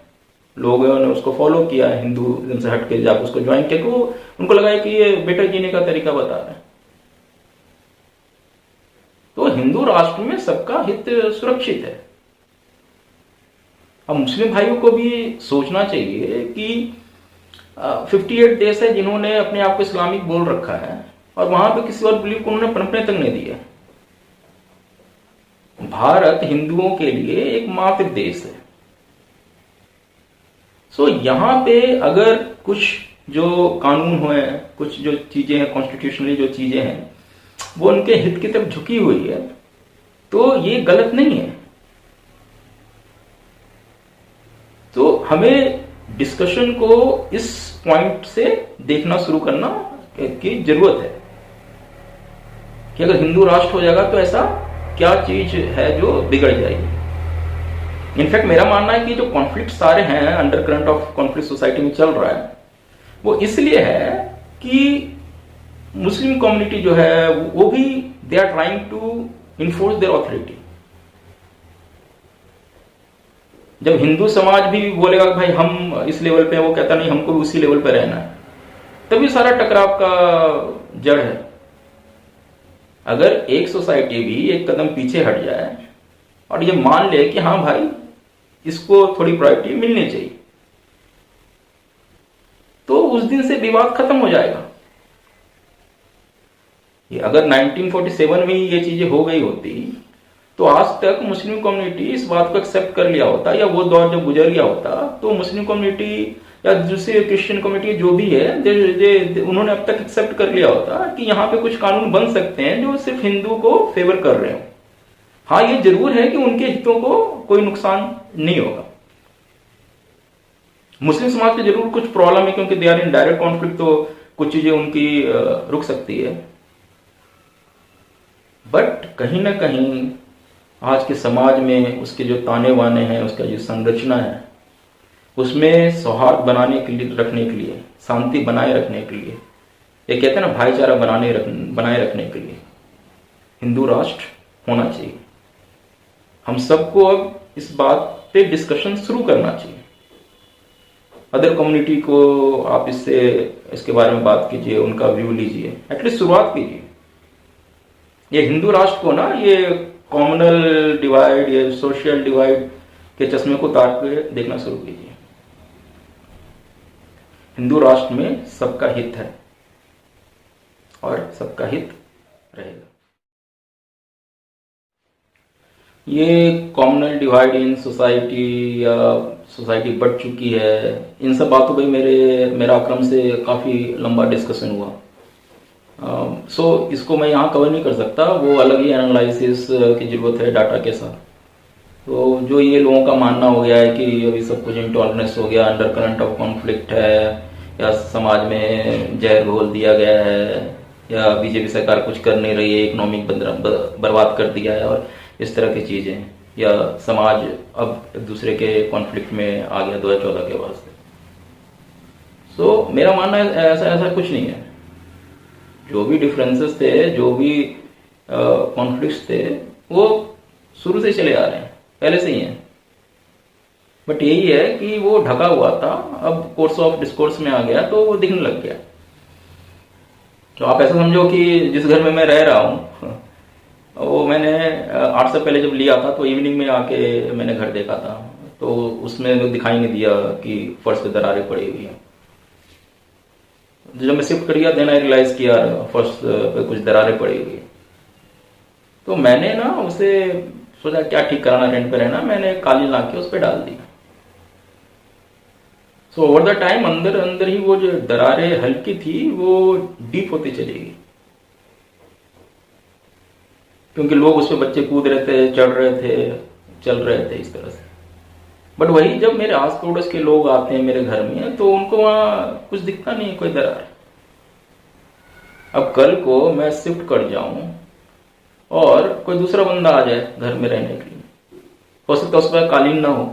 लोगों ने उसको फॉलो किया है, हिंदुइज्म से हटके जब उसको ज्वाइन किया, वो उनको लगा है कि ये बेटर जीने का तरीका बता रहा है। तो हिंदू राष्ट्र में सबका हित सुरक्षित है। अब मुस्लिम भाइयों को भी सोचना चाहिए कि 58 देश है जिन्होंने अपने आप को इस्लामिक बोल रखा है और वहां पे किसी और बिलीफ को उन्होंने पनपने तक नहीं दिया। भारत हिंदुओं के लिए एक मातृ देश है। सो यहां पे अगर कुछ जो कानून हुए, कुछ जो चीजें हैं, कॉन्स्टिट्यूशनली जो चीजें हैं वो उनके हित की तरफ झुकी हुई है, तो ये गलत नहीं है। तो हमें डिस्कशन को इस पॉइंट से देखना शुरू करना की जरूरत है कि अगर हिंदू राष्ट्र हो जाएगा तो ऐसा क्या चीज है जो बिगड़ जाएगी। इनफैक्ट मेरा मानना है कि जो कॉन्फ्लिक्ट सारे हैं, under current of conflict society में चल रहा है, वो इसलिए है कि मुस्लिम कम्युनिटी जो है वो भी they are trying to enforce their authority. जब हिंदू समाज भी बोलेगा कि भाई हम इस लेवल पे, वो कहता नहीं हमको भी उसी लेवल पे रहना है, तभी सारा टकराव का जड़ है। अगर एक सोसाइटी भी एक कदम पीछे हट जाए और ये मान ले कि हाँ भाई इसको थोड़ी प्रायोरिटी मिलनी चाहिए, तो उस दिन से विवाद खत्म हो जाएगा। ये अगर 1947 में ये चीजें हो गई होती तो आज तक मुस्लिम कम्युनिटी इस बात को एक्सेप्ट कर लिया होता, या वो दौर जब गुजर गया होता तो मुस्लिम कम्युनिटी या दूसरी क्रिश्चियन कम्युनिटी जो भी है उन्होंने अब तक एक्सेप्ट कर लिया होता कि यहाँ पे कुछ कानून बन सकते हैं जो सिर्फ हिंदू को फेवर कर रहे हो। हाँ, ये जरूर है कि उनके हितों को कोई नुकसान नहीं होगा। मुस्लिम समाज के जरूर कुछ प्रॉब्लम है क्योंकि they are in direct conflict, तो कुछ चीजें उनकी रुक सकती है। बट कहीं ना कहीं आज के समाज में उसके जो ताने बाने हैं, उसका जो संरचना है, उसमें सौहार्द बनाने के लिए, रखने के लिए, शांति बनाए रखने के लिए, ये कहते हैं ना भाईचारा बनाए रखने के लिए हिंदू राष्ट्र होना चाहिए। हम सबको अब इस बात पे डिस्कशन शुरू करना चाहिए। अदर कम्युनिटी को आप इसके बारे में बात कीजिए, उनका व्यू लीजिए, एटलीस्ट शुरुआत कीजिए। ये हिंदू राष्ट्र को ना ये कॉम्युनल डिवाइड, ये सोशल डिवाइड के चश्मे को उतार के देखना शुरू कीजिए। हिंदू राष्ट्र में सबका हित है और सबका हित रहेगा। ये कॉम्युनल डिवाइड इन सोसाइटी या सोसाइटी बढ़ चुकी है, इन सब बातों पे मेरा अक्रम से काफ़ी लंबा डिस्कशन हुआ। इसको मैं यहाँ कवर नहीं कर सकता, वो अलग ही एनालिसिस की जरूरत है डाटा के साथ। तो जो ये लोगों का मानना हो गया है कि अभी सब कुछ इंटॉलरेंस हो गया, अंडर करंट ऑफ कॉन्फ्लिक्ट है, या समाज में जहर घोल दिया गया है, या बीजेपी सरकार कुछ कर नहीं रही है, इकोनॉमिक बर्बाद कर दिया है, और इस तरह की चीज़ें, या समाज अब एक दूसरे के कॉन्फ्लिक्ट में आ गया 2014 के बाद से। मेरा मानना है ऐसा कुछ नहीं है। जो भी डिफरेंसेस थे, जो भी कॉन्फ्लिक्ट्स थे, वो शुरू से चले आ रहे हैं, पहले से ही हैं। बट यही है कि वो ढका हुआ था, अब कोर्स ऑफ डिस्कोर्स में आ गया तो वो दिखने लग गया। तो आप ऐसा समझो कि जिस घर में मैं रह रहा हूँ वो मैंने 8 साल पहले जब लिया था तो इवनिंग में आके मैंने घर देखा था, तो उसमें दिखाई नहीं दिया कि फर्श पे दरारें पड़ी हुई हैं। जब मैं शिफ्ट कर गया देन आई रियलाइज किया फर्श पे कुछ दरारें पड़ी हुई। तो मैंने ना उसे सोचा क्या ठीक कराना, रेंट पे रहना, मैंने कालीन ला के उस पर डाल दिया। सो ओवर द टाइम अंदर अंदर ही वो जो दरारें हल्की थी वो डीप होती चली गई, क्योंकि लोग उस पर बच्चे कूद रहे थे, चढ़ रहे थे, चल रहे थे इस तरह से। बट वही जब मेरे आस पड़ोस के लोग आते हैं मेरे घर में तो उनको वहां कुछ दिखता नहीं, कोई दरार। अब कल को मैं शिफ्ट कर जाऊं और कोई दूसरा बंदा आ जाए घर में रहने के लिए, हो सकता है उस पर कालीन ना हो,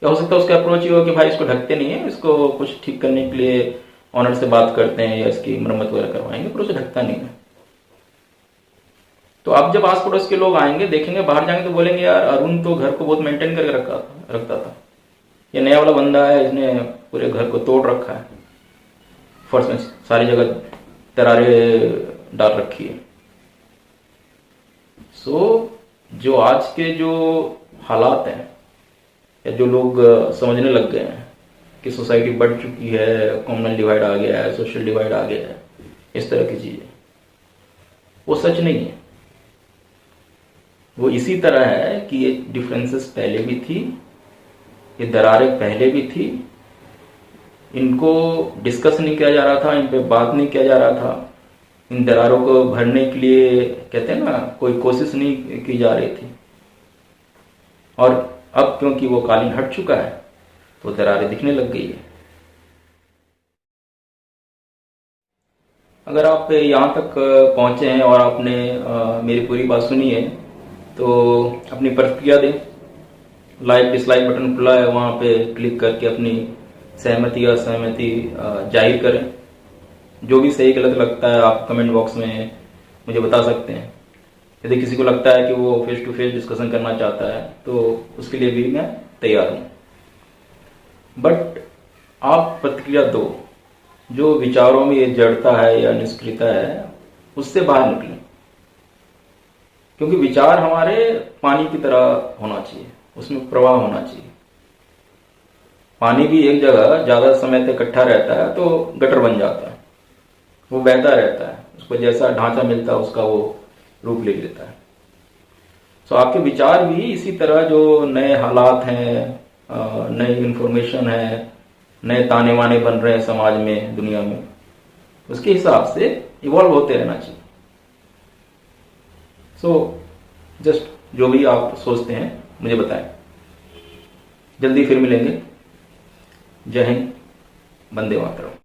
या हो सकता है उसका अप्रोच ये हो कि भाई इसको ढकते नहीं है, इसको कुछ ठीक करने के लिए ऑनर से बात करते हैं या इसकी मरम्मत वगैरह करवाएंगे, पर उसे ढकता नहीं है। तो अब जब आस पड़ोस के लोग आएंगे, देखेंगे, बाहर जाएंगे तो बोलेंगे यार अरुण तो घर को बहुत मेंटेन करके रखता था, ये नया वाला बंदा है, इसने पूरे घर को तोड़ रखा है, फर्श में सारी जगह दरारें डाल रखी है। सो जो आज के जो हालात हैं, या जो लोग समझने लग गए हैं कि सोसाइटी बढ़ चुकी है, कम्युनल डिवाइड आ गया है, सोशल डिवाइड आ गया है, इस तरह की चीजें, वो सच नहीं है। वो इसी तरह है कि ये डिफरेंसेस पहले भी थी, ये दरारें पहले भी थी, इनको डिस्कस नहीं किया जा रहा था, इन पे बात नहीं किया जा रहा था, इन दरारों को भरने के लिए कहते हैं ना कोई कोशिश नहीं की जा रही थी। और अब क्योंकि वो कालीन हट चुका है तो दरारें दिखने लग गई है। अगर आप यहाँ तक पहुंचे हैं और आपने मेरी पूरी बात सुनी है तो अपनी प्रतिक्रिया दें। लाइक डिसलाइक बटन खुला है, वहां पे क्लिक करके अपनी सहमति या असहमति जाहिर करें। जो भी सही गलत लगता है आप कमेंट बॉक्स में मुझे बता सकते हैं। यदि किसी को लगता है कि वो फेस टू फेस डिस्कशन करना चाहता है तो उसके लिए भी मैं तैयार हूं। बट आप प्रतिक्रिया दो, जो विचारों में ये जड़ता है या निष्क्रियता है उससे बाहर निकलें, क्योंकि विचार हमारे पानी की तरह होना चाहिए, उसमें प्रवाह होना चाहिए। पानी भी एक जगह ज्यादा समय तक इकट्ठा रहता है तो गटर बन जाता है, वो बहता रहता है, उसको जैसा ढांचा मिलता है उसका वो रूप ले लेता है। तो आपके विचार भी इसी तरह, जो नए हालात हैं, नई इंफॉर्मेशन है, नए ताने वाने बन रहे हैं समाज में, दुनिया में, उसके हिसाब से इवॉल्व होते रहना चाहिए। सो जस्ट जो भी आप सोचते हैं मुझे बताएं। जल्दी फिर मिलेंगे। जय हिंद, वंदे मातरम।